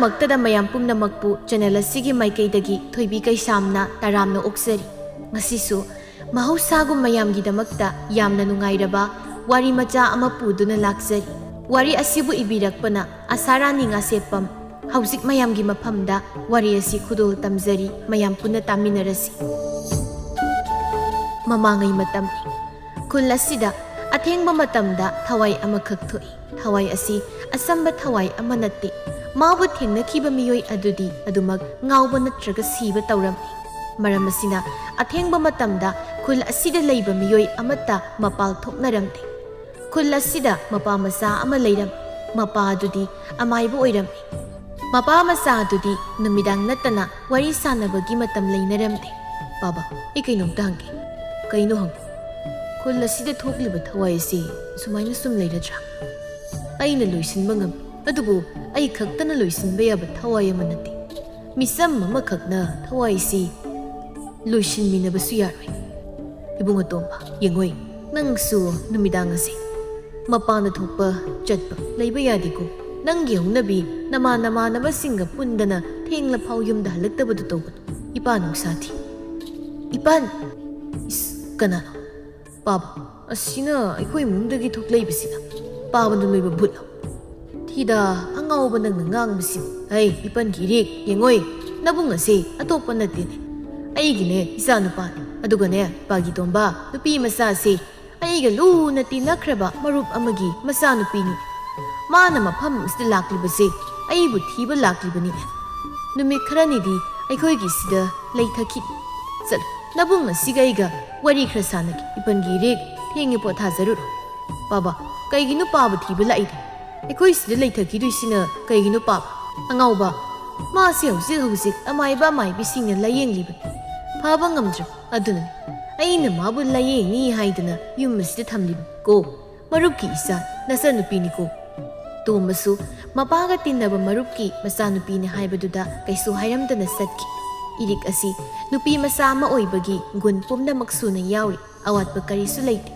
ꯃꯛꯇꯗ ꯃꯌꯥꯝ ꯄꯨꯝꯅꯃꯛꯄꯨ ꯆꯦꯅꯦꯜ ꯑꯁꯤꯒꯤ ꯃꯥꯏꯀꯩꯗꯒꯤ ꯊꯣꯏꯕꯤ ꯀꯩꯁꯥꯝꯅ ꯇꯔꯥꯝꯅ ꯑꯣꯛꯆꯔꯤ ꯉꯁꯤꯁꯨ ꯃꯍꯧꯁꯥꯒꯨꯝ ꯃꯌꯥꯝꯒꯤꯗꯃꯛꯇ ꯌꯥꯝꯅ ꯅꯨꯡꯉꯥꯏꯔꯕ ꯋꯥꯔꯤ ꯃꯆꯥ ꯑꯃ ꯄꯨꯗꯨꯅ ꯂꯥꯛꯆꯔꯤ ꯋꯥꯔꯤ ꯑꯁꯤꯕꯨ ꯏꯕꯤꯔꯛꯄꯅ ꯑꯁꯥꯔꯥꯅꯤ ꯉꯥꯁꯦꯞꯄꯝ ꯍꯧꯖꯤꯛ ꯃꯌꯥꯝꯒꯤ ꯃꯐꯝꯗ ꯋꯥꯔꯤ ꯑꯁꯤ ꯈꯨꯗꯣꯜ ꯇꯝꯖꯔꯤ ꯃꯌꯥꯝ ꯄꯨꯟꯅ ꯇꯥꯃꯤꯟꯅꯔꯁꯤ ꯃꯃꯥꯡꯉꯩ ꯃꯇꯝꯅꯤ ꯈꯨꯜ ꯑꯁꯤꯗ ꯑꯊꯦꯡꯕ ꯃꯇꯝꯗ ꯊꯋꯥꯏ ꯑꯃꯈꯛ ꯊꯣꯛꯏ ꯊꯋꯥꯏ ꯑꯁꯤ ꯑꯁꯝꯕ ꯊꯋꯥꯏ ꯑꯃ ꯅꯠꯇꯦ ꯃꯥꯕꯨ ꯊꯦꯡꯅꯈꯤꯕ ꯃꯤꯑꯣꯏ ꯑꯗꯨꯗꯤ ꯑꯗꯨꯃꯛ ꯉꯥꯎꯕ ꯅꯠꯇ꯭ꯔꯒ ꯁꯤꯕ ꯇꯧꯔꯝꯃꯤ ꯃꯔꯝ ꯑꯁꯤꯅ ꯑꯊꯦꯡꯕ ꯃꯇꯝꯗ ꯈꯨꯜ ꯑꯁꯤꯗ ꯂꯩꯕ ꯃꯤꯑꯣꯏ ꯑꯃꯠꯇ ꯃꯄꯥꯜ ꯊꯣꯛꯅꯔꯝꯗꯦ ꯈꯨꯜ ꯑꯁꯤꯗ ꯃꯄꯥ ꯃꯆꯥ ꯑꯃ ꯂꯩꯔꯝꯃꯤ ꯃꯄꯥ ꯑꯗꯨꯗꯤ ꯑꯃꯥꯏꯕ ꯑꯣꯏꯔꯝꯃꯤ ꯃꯄꯥ ꯃꯆꯥ ꯑꯗꯨꯗꯤ ꯅꯨꯃꯤꯗꯥꯡ ꯅꯠꯇꯅ ꯋꯥꯔꯤ ꯁꯥꯟꯅꯕꯒꯤ ꯃꯇꯝ ꯂꯩꯅꯔꯝꯗꯦ ꯕꯥꯕꯥ ꯑꯩ ꯀꯩꯅꯣꯝꯇ ꯍꯪꯒꯦ ꯀꯩꯅꯣ ꯍꯪꯉꯨ ꯈꯨꯜ ꯑꯁꯤꯗ ꯊꯣꯛꯂꯤꯕ ꯊꯋꯥꯏ ꯑꯁꯤ ꯁꯨꯃꯥꯏꯅ ꯁꯨꯝ ꯂꯩꯔꯗ꯭ꯔꯥ ꯑꯩꯅ ꯂꯣꯏꯁꯤꯟꯕ ꯉꯝꯃꯤ ꯑꯗꯨꯕꯨ ꯑꯩ ꯈꯛꯇꯅ ꯂꯣꯏꯁꯤꯟꯕ ꯌꯥꯕ ꯊꯋꯥꯏ ꯑꯃ ꯅꯠꯇꯦ ꯃꯤꯆꯝ ꯑꯃꯈꯛꯅ ꯊꯋꯥꯏꯁꯤ ꯂꯣꯏꯁꯤꯟꯃꯤꯟꯅꯕꯁꯨ ꯌꯥꯔꯣꯏ ꯏꯕꯨꯡ ꯑꯇꯣꯝꯕ ꯌꯦꯡꯉꯣꯏ ꯅꯪꯁꯨ ꯅꯨꯃꯤꯗꯥꯡ ꯑꯁꯤ ꯃꯄꯥꯟꯗ ꯊꯣꯛꯄ ꯆꯠꯄ ꯂꯩꯕ ꯌꯥꯗꯦꯀꯣ ꯅꯪꯒꯤ ꯍꯧꯅꯕꯤ ꯅꯃꯥꯟꯅꯕꯁꯤꯡꯒ ꯄꯨꯟꯗꯅ ꯊꯦꯡꯂ ꯐꯥꯎ ꯌꯨꯝꯗ ꯍꯜꯂꯛꯇꯕꯗꯨ ꯇꯧꯒꯅꯨ ꯏꯄꯥ ꯅꯨꯡꯁꯥ ꯊꯤ ꯏꯄꯥꯟ ꯏꯁ ꯀꯅꯥꯅꯣ ꯄꯥꯕ ꯑꯁꯤꯅ ꯑꯩꯈꯣꯏ ꯏꯃꯨꯡꯗꯒꯤ ꯊꯣꯛꯂꯛꯏꯕꯁꯤꯅ ꯄꯥꯕꯅ ꯂꯣꯏꯕ ꯚꯨꯠꯂꯣ ꯊꯤꯗ ꯑꯉꯥꯎꯕ ꯅꯪꯅ ꯉꯥꯡꯕꯁꯤ ꯍꯩ ꯏꯄꯟꯒꯤ ꯏꯔꯦꯛ ꯌꯦꯡꯉꯣꯏ ꯅꯕꯨꯡ ꯑꯁꯤ ꯑꯇꯣꯞꯄ ꯅꯠꯇꯦꯅꯦ ꯑꯩꯒꯤꯅꯦ ꯏꯆꯥ ꯅꯨꯄꯥꯅꯤ ꯑꯗꯨꯒꯅꯦ ꯄꯥꯒꯤ ꯇꯣꯝꯕ ꯅꯨꯄꯤ ꯃꯆꯥꯁꯤ ꯑꯩꯒ ꯂꯨꯅ ꯇꯤꯟꯅꯈ꯭ꯔꯕ ꯃꯔꯨꯞ ꯑꯃꯒꯤ ꯃꯆꯥꯅꯨꯄꯤꯅꯤ ꯃꯥꯅ ꯃꯐꯝ ꯑꯁꯤꯗ ꯂꯥꯛꯂꯤꯕꯁꯦ ꯑꯩꯕꯨ ꯊꯤꯕ ꯂꯥꯛꯂꯤꯕꯅꯤꯅꯦ ꯅꯨꯃꯤꯠ ꯈꯔꯅꯤꯗꯤ ꯑꯩꯈꯣꯏꯒꯤ ꯁꯤꯗ ꯂꯩꯊꯈꯤ ꯆꯠꯂꯨ ꯅꯕꯨꯡ ꯑꯁꯤꯒ ꯑꯩꯒ ꯋꯥꯔꯤ ꯈꯔ ꯁꯥꯟꯅꯒꯦ ꯏꯄꯟꯒꯤ ꯏꯔꯦꯛ ꯊꯦꯡꯉꯦ ꯄꯣꯊꯥꯖꯔꯨꯔꯣ ꯄꯥꯕ ꯀꯩꯒꯤꯅꯣ ꯄꯥꯕ ꯊꯤꯕ ꯂꯥꯛꯏꯗꯤ ꯑꯩꯈꯣꯏ ꯁꯤꯗ ꯂꯩꯊꯈꯤꯗꯣꯏꯁꯤꯅ ꯀꯩꯒꯤꯅꯣ ꯄꯥꯕ ꯑꯉꯥꯎꯕ ꯃꯥꯁꯤ ꯍꯧꯖꯤꯛ ꯑꯃꯥꯏꯕꯤꯁꯤꯡꯅ ꯂꯥꯌꯦꯡꯂꯤꯕꯅꯤ ꯐꯕ ꯉꯝꯗ꯭ꯔꯕ ꯑꯗꯨꯅꯅꯤ ꯑꯩꯅ ꯃꯥꯕꯨ ꯂꯥꯌꯦꯡꯅꯤ ꯍꯥꯏꯗꯅ ꯌꯨꯝ ꯑꯁꯤꯗ ꯊꯝꯂꯤꯕꯅꯤ ꯀꯣ ꯃꯔꯨꯞꯀꯤ ꯏꯆꯥ ꯅꯆꯟꯅꯨꯄꯤꯅꯤꯀꯣ ꯇꯣꯝꯕꯁꯨ ꯃꯄꯥꯒ ꯇꯤꯟꯅꯕ ꯃꯔꯨꯞꯀꯤ ꯃꯆꯥꯅꯨꯄꯤꯅꯤ ꯍꯥꯏꯕꯗꯨꯗ ꯀꯩꯁꯨ ꯍꯥꯏꯔꯝꯗꯅ ꯆꯠꯈꯤ ꯏꯔꯤꯛ ꯑꯁꯤ ꯅꯨꯄꯤ ꯃꯆꯥ ꯑꯃ ꯑꯣꯏꯕꯒꯤ ꯒꯨꯟ ꯄꯨꯝꯅꯃꯛ ꯁꯨꯅ ꯌꯥꯎꯔꯤ ꯑꯋꯥꯠꯄ ꯀꯔꯤꯁꯨ ꯂꯩꯇꯦ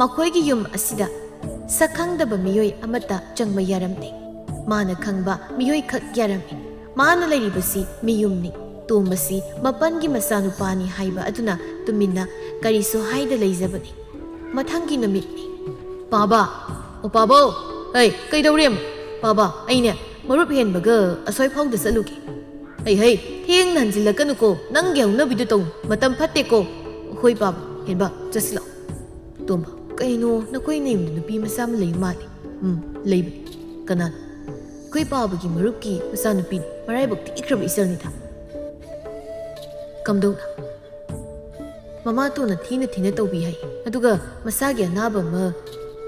ꯃꯈꯣꯏꯒꯤ ꯌꯨꯝ ꯑꯁꯤꯗ ꯁꯛꯈꯪꯗꯕ ꯃꯤꯑꯣꯏ ꯑꯃꯠꯇ ꯆꯪꯕ ꯌꯥꯔꯝꯗꯦ ꯃꯥꯅ ꯈꯪꯕ ꯃꯤꯑꯣꯏ ꯈꯛ ꯌꯥꯔꯝꯃꯤ ꯃꯥꯅ ꯂꯩꯔꯤꯕꯁꯤ ꯃꯤꯌꯨꯝꯅꯤ ꯇꯣꯝꯕꯁꯤ ꯃꯄꯟꯒꯤ ꯃꯆꯥꯅꯨꯄꯥꯅꯤ ꯍꯥꯏꯕ ꯑꯗꯨꯅ ꯇꯨꯃꯤꯟꯅ ꯀꯔꯤꯁꯨ ꯍꯥꯏꯗ ꯂꯩꯖꯕꯅꯤ ꯃꯊꯪꯒꯤ ꯅꯨꯃꯤꯠꯅꯤ ꯄꯥꯕ ꯑꯣ ꯄꯥꯕꯧ ꯍꯩ ꯀꯩꯗꯧꯔꯦ ꯄꯥꯕ ꯑꯩꯅꯦ ꯃꯔꯨꯞ ꯍꯦꯟꯕꯒ ꯑꯁꯣꯏ ꯐꯥꯎꯗ ꯆꯠꯂꯨꯒꯦ ꯍꯩ ꯊꯦꯡꯅ ꯍꯟꯖꯤꯜꯂꯛꯀꯅꯨꯀꯣ ꯅꯪꯒꯤ ꯍꯧꯅꯕꯤꯗꯨ ꯇꯧ ꯃꯇꯝ ꯐꯠꯇꯦꯀꯣ ꯍꯣꯏ ꯄꯥꯕ ꯍꯦꯟꯕ ꯆꯠꯁꯤꯜꯂꯛꯑꯣ ꯇꯣꯝꯕ ꯀꯩꯅꯣ ꯅꯈꯣꯏ ꯅꯌꯨꯝꯗ ꯅꯨꯄꯤ ꯃꯆꯥ ꯑꯃ ꯂꯩꯕ ꯃꯥꯜꯂꯤ ꯂꯩꯕꯅꯤ ꯀꯅꯥꯅ ꯑꯩꯈꯣꯏ ꯄꯥꯕꯒꯤ ꯃꯔꯨꯞꯀꯤ ꯃꯆꯥꯅꯨꯄꯤꯅꯤ ꯃꯔꯥꯏꯕꯛ ꯊꯤꯈ꯭ꯔꯕ ꯏꯆꯜꯅꯤꯗ ꯀꯝꯗꯧꯅ ꯃꯃꯥꯇꯣꯟꯅ ꯊꯤꯅ ꯇꯧꯕꯤ ꯍꯥꯏ ꯑꯗꯨꯒ ꯃꯁꯥꯒꯤ ꯑꯅꯥꯕ ꯑꯃ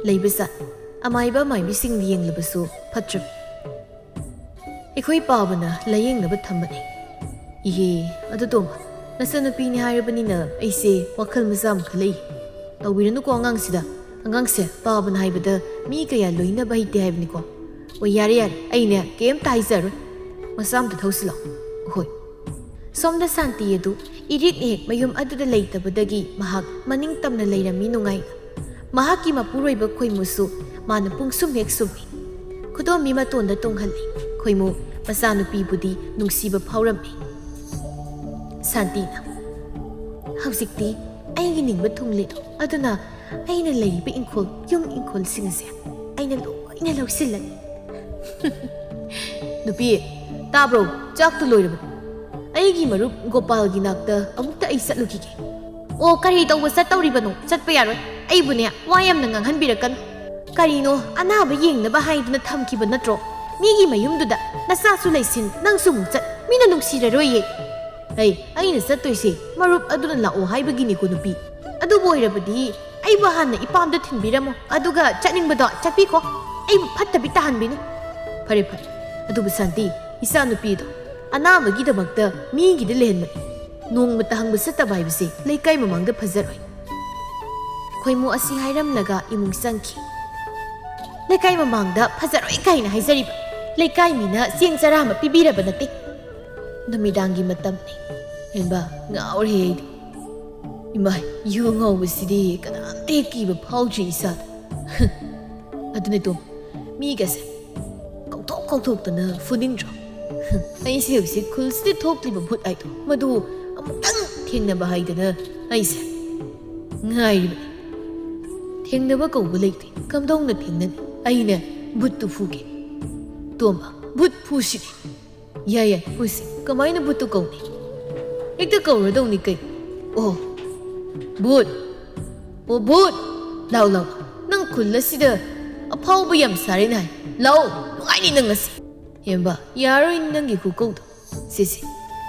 ꯂꯩꯕ ꯖꯥꯠ ꯑꯃꯥꯏꯕꯁꯤꯡꯅ ꯌꯦꯡꯂꯕꯁꯨ ꯐꯠꯇ꯭ꯔꯕ ꯑꯩꯈꯣꯏ ꯄꯥꯕꯅ ꯂꯥꯌꯦꯡꯅꯕ ꯊꯝꯕꯅꯤ ꯏꯍꯦ ꯑꯗꯨ ꯇꯣꯝꯕ ꯅꯆꯟꯅꯨꯄꯤꯅꯤ ꯍꯥꯏꯔꯕꯅꯤꯅ ꯑꯩꯁꯦ ꯋꯥꯈꯜ ꯃꯆꯥ ꯑꯃ ꯈꯜꯂꯛꯏ ꯇꯧꯕꯤꯔꯅꯨꯀꯣ ꯑꯉꯥꯡꯁꯦ ꯄꯥꯕꯅ ꯍꯥꯏꯕꯗ ꯃꯤ ꯀꯌꯥ ꯂꯣꯏꯅꯕ ꯍꯩꯇꯦ ꯍꯥꯏꯕꯅꯤꯀꯣ ꯍꯣꯏ ꯌꯥꯔꯦ ꯑꯩꯅꯦ ꯀꯩꯝꯇ ꯍꯥꯏꯖꯔꯣꯏ ꯃꯆꯥ ꯑꯝꯇ ꯊꯧꯁꯤꯜꯂꯛꯑꯣ ꯍꯣꯏ ꯁꯣꯝꯗ ꯁꯥꯟꯇꯤ ꯑꯗꯨ ꯏꯔꯤꯛ ꯍꯦꯛ ꯃꯌꯨꯝ ꯑꯗꯨꯗ ꯂꯩꯇꯕꯗꯒꯤ ꯃꯍꯥꯛ ꯃꯅꯤꯡ ꯇꯝꯅ ꯂꯩꯔꯝꯃꯤ ꯅꯨꯡꯉꯥꯏꯅ ꯃꯍꯥꯛꯀꯤ ꯃꯄꯨꯔꯣꯏꯕ ꯈꯣꯏꯃꯨꯁꯨ ꯃꯥꯅ ꯄꯨꯡꯁꯨꯝ ꯍꯦꯛ ꯁꯨꯝꯃꯤ ꯈꯨꯗꯣꯝꯕꯤ ꯃꯇꯣꯟꯗ ꯇꯣꯡꯍꯜꯂꯤ ꯈꯣꯏꯃꯨ ꯃꯆꯥꯅꯨꯄꯤꯕꯨꯗꯤ ꯅꯨꯡꯁꯤꯕ ꯐꯥꯎꯔꯝꯃꯤ ꯁꯥꯟꯇꯤꯅ ꯍꯧꯖꯤꯛꯇꯤ ꯑꯩꯒꯤ ꯅꯤꯡꯕ ꯊꯨꯡꯂꯦꯗꯣ ꯑꯗꯨꯅ ꯑꯩꯅ ꯂꯩꯔꯤꯕ ꯌꯨꯝ ꯏꯪꯈꯣꯜꯁꯤꯡ ꯑꯁꯦ ꯑꯩꯅ ꯂꯣꯏꯅ ꯂꯧꯁꯤꯜꯂꯅꯤ ꯅꯨꯄꯤ ꯇꯥꯕ꯭ꯔꯣ ꯆꯥꯛꯇꯨ ꯂꯣꯏꯔꯕꯅꯤ ꯑꯩꯒꯤ ꯃꯔꯨꯞ ꯒꯣꯄꯥꯜꯒꯤ ꯅꯥꯛꯇ ꯑꯃꯨꯛꯇ ꯑꯩ ꯆꯠꯂꯨꯈꯤꯒꯦ ꯑꯣ ꯀꯔꯤ ꯇꯧꯕ ꯆꯠꯇꯧꯔꯤꯕꯅꯣ ꯆꯠꯄ ꯌꯥꯔꯣꯏ ꯑꯩꯕꯨꯅꯦ ꯋꯥ ꯌꯥꯝꯅ ꯉꯥꯡꯍꯟꯕꯤꯔꯛꯀꯅꯨ ꯀꯔꯤꯅꯣ ꯑꯅꯥꯕ ꯌꯦꯡꯅꯕ ꯍꯥꯏꯗꯨꯅ ꯊꯝꯈꯤꯕ ꯅꯠꯇ꯭ꯔꯣ ꯃꯤꯒꯤ ꯃꯌꯨꯝꯗꯨꯗ ꯅꯆꯥꯁꯨ ꯂꯩꯁꯤꯟ ꯅꯪꯁꯨ ꯑꯃꯨꯛ ꯆꯠ ꯃꯤꯅ ꯅꯨꯡꯁꯤꯔꯔꯣꯏꯌꯦ ꯑꯩꯅ ꯆꯠꯇꯣꯏꯁꯦ ꯃꯔꯨꯞ ꯑꯗꯨꯅ ꯂꯥꯛꯑꯣ ꯍꯥꯏꯕꯒꯤꯅꯤꯀꯣ ꯅꯨꯄꯤ ꯑꯗꯨꯕꯨ ꯑꯣꯏꯔꯕꯗꯤ ꯑꯩꯕꯨ ꯍꯥꯟꯅ ꯏꯄꯥꯝꯗ ꯊꯤꯟꯕꯤꯔꯝꯃꯣ ꯑꯗꯨꯒ ꯆꯠꯅꯤꯡꯕꯗꯣ ꯆꯠꯄꯤꯈꯣ ꯑꯩꯕꯨ ꯐꯠꯇꯕꯤ ꯇꯥꯍꯟꯕꯤꯅꯨ ꯐꯔꯦ ꯑꯗꯨꯕꯨ ꯁꯥꯟꯇꯤ ꯏꯆꯥ ꯅꯨꯄꯤꯗꯣ ꯑꯅꯥꯕꯒꯤꯗꯃꯛꯇ ꯃꯤꯒꯤꯗ ꯂꯩꯍꯟꯕꯅꯤ ꯅꯣꯡꯃꯇ ꯍꯪꯕ ꯆꯠꯇꯕ ꯍꯥꯏꯕꯁꯦ ꯂꯩꯀꯥꯏ ꯃꯃꯥꯡꯗ ꯐꯖꯔꯣꯏ ꯈꯣꯏꯃꯨ ꯑꯁꯤ ꯍꯥꯏꯔꯝꯂꯒ ꯏꯃꯨꯡ ꯆꯪꯈꯤ ꯂꯩꯀꯥꯏ ꯃꯃꯥꯡꯗ ꯐꯖꯔꯣꯏ ꯀꯥꯏꯅ ꯍꯥꯏꯖꯔꯤꯕ ꯂꯩꯀꯥꯏ ꯃꯤꯅ ꯆꯦꯡ ꯆꯔꯥ ꯑꯃ ꯄꯤꯕꯤꯔꯕ ꯅꯠꯇꯦ ꯅꯨꯃꯤꯗꯥꯡꯒꯤ ꯃꯇꯝꯅꯤ ꯍꯦꯟꯕ ꯉꯥꯎꯔꯦ ꯑꯩꯗꯤ ꯏꯃꯥꯏ ꯌꯨ ꯉꯥꯎꯕꯁꯤꯗꯤ ꯀꯅꯥꯝꯇ ꯍꯦꯛ ꯀꯤꯕ ꯐꯥꯎꯗ꯭ꯔꯤ ꯏꯁꯥꯗ ꯑꯗꯨꯅꯦ ꯇꯣꯝ ꯃꯤꯒꯁꯦ ꯀꯧꯊꯣꯛꯇꯅ ꯐꯨꯅꯤꯡꯗ꯭ꯔꯣ ꯑꯩꯁꯦ ꯍꯧꯖꯤꯛ ꯈꯨꯜꯁꯤꯗ ꯊꯣꯛꯂꯤꯕ ꯚꯨꯠ ꯍꯥꯏꯗꯣ ꯃꯗꯨ ꯑꯃꯨꯛꯇꯪ ꯊꯦꯡꯅꯕ ꯍꯥꯏꯗꯅ ꯑꯩꯁꯦ ꯉꯥꯏꯔꯤꯕꯅꯤ ꯊꯦꯡꯅꯕ ꯀꯧꯕ ꯂꯩꯇꯦ ꯀꯝꯗꯧꯅ ꯊꯦꯡꯅꯅꯤ ꯑꯩꯅ ꯚꯨꯠꯇꯨ ꯐꯨꯒꯦ ꯇꯣꯝꯕ ꯚꯨꯠ ꯐꯨꯁꯤꯅꯦ ꯌꯥꯏ ꯌꯥꯏ ꯐꯨꯁꯤ ꯀꯃꯥꯏꯅ ꯚꯨꯠꯇꯨ ꯀꯧꯅꯤ ꯍꯦꯛꯇ ꯀꯧꯔꯗꯧꯅꯤ ꯀꯩ ꯑꯣ ꯚꯨꯠ ꯑꯣ ꯚꯨꯠ ꯂꯥꯎ ꯂꯥꯎ ꯅꯪ ꯈꯨꯜ ꯑꯁꯤꯗ ꯑꯐꯥꯎꯕ ꯌꯥꯝ ꯁꯥꯔꯦꯅ ꯍꯥꯏ ꯂꯥꯎ ꯅꯨꯡꯉꯥꯏꯅꯤ ꯅꯪ ꯉꯁꯤ ꯍꯦꯝꯕ ꯌꯥꯔꯣꯏ ꯅꯪꯒꯤ ꯈꯨꯀꯧꯗꯣ ꯁꯤꯁꯦ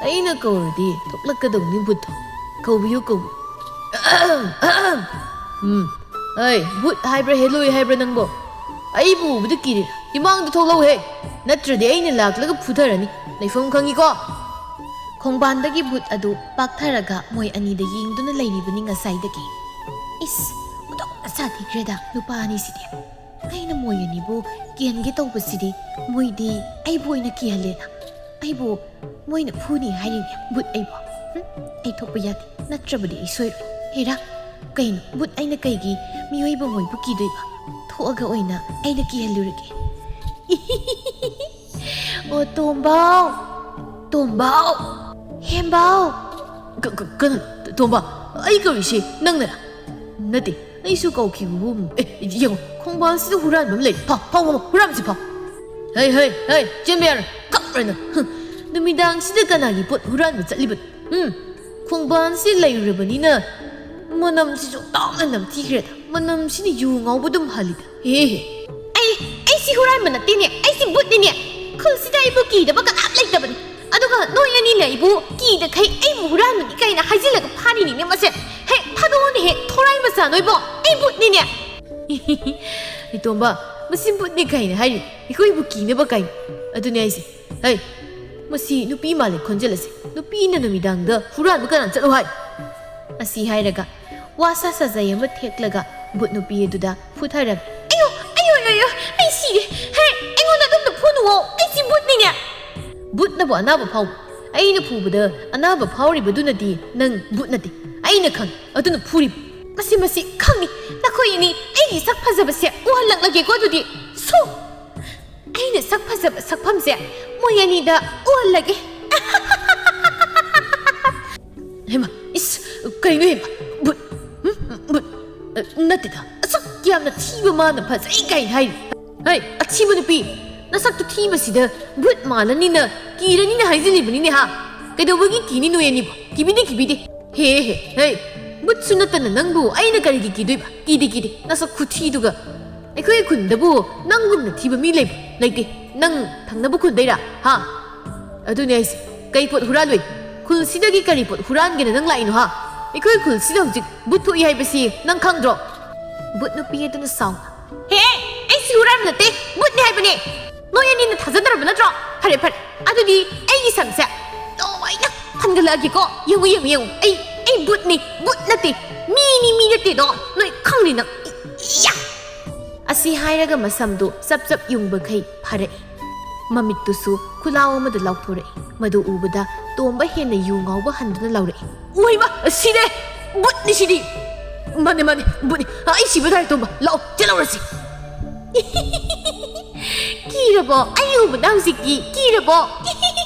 ꯑꯩꯅ ꯀꯧꯔꯗꯤ ꯊꯣꯛꯂꯛꯀꯗꯧꯅꯤ ꯚꯨꯠꯇꯣ ꯀꯧꯕꯤꯌꯨ ꯀꯧꯕꯤꯌꯨ ꯑꯩ ꯚꯨꯠ ꯍꯥꯏꯕ꯭ꯔꯥ ꯍꯦꯂꯣꯏ ꯍꯥꯏꯕ꯭ꯔꯥ ꯅꯪꯕꯣ ꯑꯩꯕꯨ ꯎꯕꯗ ꯀꯤꯔꯤꯔꯥ ꯏꯃꯥꯡꯗ ꯊꯣꯛꯂꯛꯎꯍꯦ ꯅꯠꯇ꯭ꯔꯗꯤ ꯑꯩꯅ ꯂꯥꯛꯂꯒ ꯐꯨꯊꯔꯅꯤ ꯂꯩꯐꯝ ꯈꯪꯉꯤꯀꯣ ꯈꯣꯡꯕꯥꯟꯗꯒꯤ ꯚꯨꯠ ꯑꯗꯨ ꯄꯥꯛꯊꯔꯒ ꯃꯣꯏ ꯑꯅꯤꯗ ꯌꯦꯡꯗꯨꯅ ꯂꯩꯔꯤꯕꯅꯤ ꯉꯁꯥꯏꯗꯒꯤ ꯏꯁ ꯑꯣꯟꯊꯣꯛꯅ ꯁꯥꯊꯤꯈ꯭ꯔꯦꯗ ꯅꯨꯄꯥ ꯑꯅꯤꯁꯤꯗꯤ ꯑꯩꯅ ꯃꯣꯏ ꯑꯅꯤꯕꯨ ꯀꯤꯍꯟꯒꯦ ꯇꯧꯕꯁꯤꯗꯤ ꯃꯣꯏꯗꯤ ꯑꯩꯕꯨ ꯑꯣꯏꯅ ꯀꯤꯍꯜꯂꯦꯅ ꯑꯩꯕꯨ ꯃꯣꯏꯅ ꯐꯨꯅꯤ ꯍꯥꯏꯔꯤꯅꯦ ꯚꯨꯠ ꯑꯩꯕꯨ ꯑꯩ ꯊꯣꯛꯄ ꯌꯥꯗꯦ ꯅꯠꯇ꯭ꯔꯕꯗꯤ ꯑꯩ ꯁꯣꯏꯔꯣꯏ ꯍꯦꯔꯥ ꯀꯩꯅꯣ ꯚꯨꯠ ꯑꯩꯅ ꯀꯩꯒꯤ ꯃꯤꯑꯣꯏꯕ ꯃꯣꯏꯕꯨ ꯀꯤꯗꯣꯏꯕ ꯊꯣꯛꯑꯒ ꯑꯣꯏꯅ ꯑꯩꯅ ꯀꯤꯍꯜꯂꯨꯔꯒꯦ ꯑꯣ ꯇꯣꯝꯕꯥꯎ ꯇꯣꯝꯕꯥꯎ ꯍꯦꯝꯕꯥꯎ ꯀꯩꯅꯣ ꯇꯣꯝꯕ ꯑꯩ ꯀꯧꯔꯤꯁꯤ ꯅꯪꯅꯔꯥ ꯅꯠꯇꯦ ꯑꯩꯁꯨ ꯀꯧꯈꯤꯕꯕꯨ ꯌꯦꯡꯉꯣ ꯈꯣꯡꯕꯥꯟꯁꯤꯗ ꯍꯨꯔꯥꯟꯕ ꯑꯃ ꯂꯩ ꯐꯥꯎ ꯍꯨꯔꯥꯟꯕꯁꯤ ꯐꯥꯎ ꯍꯩ ꯍꯩ ꯍꯩ ꯆꯦꯟꯕ ꯌꯥꯔꯣꯏ ꯀꯞꯔꯅ ꯅꯨꯃꯤꯗꯥꯡꯁꯤꯗ ꯀꯅꯥꯒꯤ ꯄꯣꯠ ꯍꯨꯔꯥꯟꯕ ꯆꯠꯂꯤꯕꯅꯣ ꯈꯣꯡꯕꯥꯟꯁꯤ ꯂꯩꯔꯨꯔꯕꯅꯤꯅ ꯃꯅꯝꯁꯤꯁꯨ ꯇꯥꯎꯅ ꯅꯝꯊꯤꯈ꯭ꯔꯦꯗ ꯃꯅꯝꯁꯤꯅ ꯌꯨ ꯉꯥꯎꯕ ꯑꯗꯨꯝ ꯍꯜꯂꯤꯗ ꯍꯦꯍꯦ ꯑꯩꯁꯤ ꯍꯨꯔꯥꯟꯕ ꯅꯠꯇꯦꯅꯦ ꯑꯩꯁꯤ ꯚꯨꯠꯅꯤꯅꯦ ꯈꯨꯜꯁꯤꯗ ꯑꯩꯕꯨ ꯀꯤꯗꯕ ꯀꯅꯥꯝ ꯂꯩꯇꯕꯅꯤ ꯑꯗꯨꯒ ꯅꯣꯏ ꯑꯅꯤꯅ ꯑꯩꯕꯨ ꯀꯤꯗꯈꯩ ꯑꯩꯕꯨ ꯍꯨꯔꯥꯟꯕꯅꯤ ꯀꯥꯏꯅ ꯍꯥꯏꯖꯤꯜꯂꯒ ꯐꯥꯔꯤꯅꯤꯅꯦ ꯃꯁꯦ ꯍꯦꯛ ꯊꯥꯗꯣꯛꯑꯣꯅꯦ ꯍꯦꯛ ꯊꯣꯔꯥꯏ ꯃꯆꯥ ꯅꯣꯏꯕꯣ ꯑꯩ ꯚꯨꯠꯅꯤꯅꯦ ꯏꯇꯣꯝꯕ ꯃꯁꯤ ꯚꯨꯠꯅꯤ ꯀꯥꯏꯅ ꯍꯥꯏꯔꯤ ꯑꯩꯈꯣꯏꯕꯨ ꯀꯤꯅꯕ ꯀꯥꯏꯅ ꯑꯗꯨꯅꯦ ꯑꯩꯁꯦ ꯍꯩ ꯃꯁꯤ ꯅꯨꯄꯤ ꯃꯥꯜꯂꯦ ꯈꯣꯟꯖꯦꯜꯂꯁꯦ ꯅꯨꯄꯤꯅ ꯅꯨꯃꯤꯗꯥꯡꯗ ꯍꯨꯔꯥꯟꯕ ꯀꯅꯥ ꯆꯠꯂꯣ ꯍꯥꯏ ꯑꯁꯤ ꯍꯥꯏꯔꯒ ꯋꯥꯁꯥ ꯁꯥꯖꯩ ꯑꯃ ꯊꯦꯛꯂꯒ ꯚꯨꯠ ꯅꯨꯄꯤ ꯑꯗꯨꯗ ꯐꯨꯊꯔꯝꯃꯤ ꯑꯌꯣ ꯑꯩ ꯁꯤꯔꯦ ꯍꯦ ꯑꯩꯉꯣꯟꯗ ꯑꯗꯨꯝꯅ ꯐꯨꯅꯨꯋꯣ ꯑꯩꯁꯤ ꯚꯨꯠꯅꯤꯅꯦ ꯚꯨꯠꯅꯕꯨ ꯑꯅꯥꯕ ꯐꯥꯎꯕ ꯑꯩꯅ ꯐꯨꯕꯗ ꯑꯅꯥꯕ ꯐꯥꯎꯔꯤꯕꯗꯨꯅꯗꯤ ꯅꯪ ꯚꯨꯠ ꯅꯠꯇꯦ ꯑꯩꯅ ꯈꯪꯉꯤ ꯑꯗꯨꯅ ꯐꯨꯔꯤꯕ ꯃꯁꯤ ꯈꯪꯅꯤ ꯅꯈꯣꯏ ꯑꯅꯤ ꯑꯩꯒꯤ ꯁꯛ ꯐꯖꯕꯁꯦ ꯎꯍꯜꯂꯛꯂꯒꯦꯀꯣ ꯑꯗꯨꯗꯤ ꯁꯨ ꯑꯩꯅ ꯁꯛ ꯐꯖꯕ ꯁꯛꯐꯝꯁꯦ ꯃꯣꯏ ꯑꯅꯤꯗ ꯎꯍꯜꯂꯒꯦ ꯍꯦꯃ ꯏꯁ ꯀꯩꯅꯣ ꯍꯦꯃ ꯚꯨꯠ ꯅꯠꯇꯦꯗ ꯑꯁꯨꯛ ꯌꯥꯝꯅ ꯊꯤꯕ ꯃꯥꯅ ꯐꯖꯩ ꯀꯥꯏꯅ ꯍꯥꯏꯔꯤ ꯍꯩ ꯑꯊꯤꯕ ꯅꯨꯄꯤ ꯅꯁꯛꯇꯨ ꯊꯤꯕꯁꯤꯗ ꯚꯨꯠ ꯃꯥꯜꯂꯅꯤꯅ ꯀꯤꯔꯅꯤꯅ ꯍꯥꯏꯖꯤꯜꯂꯤꯕꯅꯤꯅꯦ ꯍꯥ ꯀꯩꯗꯧꯕꯒꯤ ꯀꯤꯅꯤ ꯅꯣꯏ ꯑꯅꯤꯕꯨ ꯀꯤꯕꯤꯗꯦ ꯍꯦ ꯚꯨꯠꯁꯨ ꯅꯠꯇꯅ ꯅꯪꯕꯨ ꯑꯩꯅ ꯀꯔꯤꯒꯤ ꯀꯤꯗꯣꯏꯕ ꯀꯤꯗꯦ ꯅꯁꯛ ꯈꯨꯊꯤꯗꯨꯒ ꯑꯩꯈꯣꯏ ꯈꯨꯟꯗꯕꯨ ꯅꯪꯒꯨꯝꯅ ꯊꯤꯕ ꯃꯤ ꯂꯩꯕ ꯂꯩꯇꯦ ꯅꯪ ꯊꯪꯅꯕ ꯈꯨꯟꯗꯩꯔꯥ ꯍꯥ ꯑꯗꯨꯅꯦ ꯑꯩꯁꯦ ꯀꯩ ꯄꯣꯠ ꯍꯨꯔꯥꯟꯂꯣꯏ ꯈꯨꯜꯁꯤꯗꯒꯤ ꯀꯔꯤ ꯄꯣꯠ ꯍꯨꯔꯥꯟꯒꯦꯅ ꯅꯪ ꯂꯥꯛꯏꯅꯣ ꯍꯥ ꯑꯩꯈꯣꯏ ꯈꯨꯜꯁꯤꯗ ꯍꯧꯖꯤꯛ ꯚꯨꯠ ꯊꯣꯛꯏ ꯍꯥꯏꯕꯁꯤ ꯅꯪ ꯈꯪꯗ꯭ꯔꯣ ꯚꯨꯠ ꯅꯨꯄꯤ ꯑꯗꯨꯅ ꯁꯥꯎꯅ ꯍꯦ ꯑꯩꯁꯤ ꯍꯨꯔꯥꯟꯕ ꯅꯠꯇꯦ ꯚꯨꯠꯅꯤ ꯍꯥꯏꯕꯅꯦ ꯅꯣꯏ ꯑꯅꯤꯅ ꯊꯥꯖꯗ꯭ꯔꯕ ꯅꯠꯇ꯭ꯔꯣ ꯐꯔꯦ ꯑꯗꯨꯗꯤ ꯑꯩꯒꯤ ꯁꯝꯁꯦ ꯂꯣꯏꯅ ꯐꯟꯒꯠꯂꯛꯑꯒꯦꯀꯣ ꯌꯦꯡꯉꯨ ꯑꯩ ꯚꯨꯠꯅꯤ ꯚꯨꯠ ꯅꯠꯇꯦ ꯃꯤ ꯅꯠꯇꯦꯗꯣ ꯅꯣꯏ ꯈꯪꯅꯤ ꯅꯪ ꯑꯁꯤ ꯍꯥꯏꯔꯒ ꯃꯁꯝꯗꯨ ꯆꯞ ꯌꯨꯡꯕꯈꯩ ꯐꯔꯛꯏ ꯃꯃꯤꯠꯇꯨꯁꯨ ꯈꯨꯂꯥꯎ ꯑꯃꯗ ꯂꯥꯎꯊꯣꯔꯛꯏ ꯃꯗꯨ ꯎꯕꯗ ꯇꯣꯝꯕ ꯍꯦꯟꯅ ꯌꯨ ꯉꯥꯎꯕ ꯍꯟꯗꯨꯅ ꯂꯥꯎꯔꯛꯏ ꯎꯏꯃ ꯁꯤꯔꯦ ꯚꯨꯠꯅꯤ ꯁꯤꯗꯤ ꯃꯥꯅꯦ ꯚꯨꯠꯅꯤ ꯑꯩ ꯁꯤꯕ ꯇꯥꯔꯦ ꯇꯣꯝꯕ ꯂꯥꯛꯑꯣ ꯆꯦꯜꯍꯧꯔꯁꯤ ꯀꯤꯔꯕꯣ ꯑꯩ ꯎꯕꯗ ꯍꯧꯖꯤꯛꯇꯤ ꯀꯤꯔꯕꯣ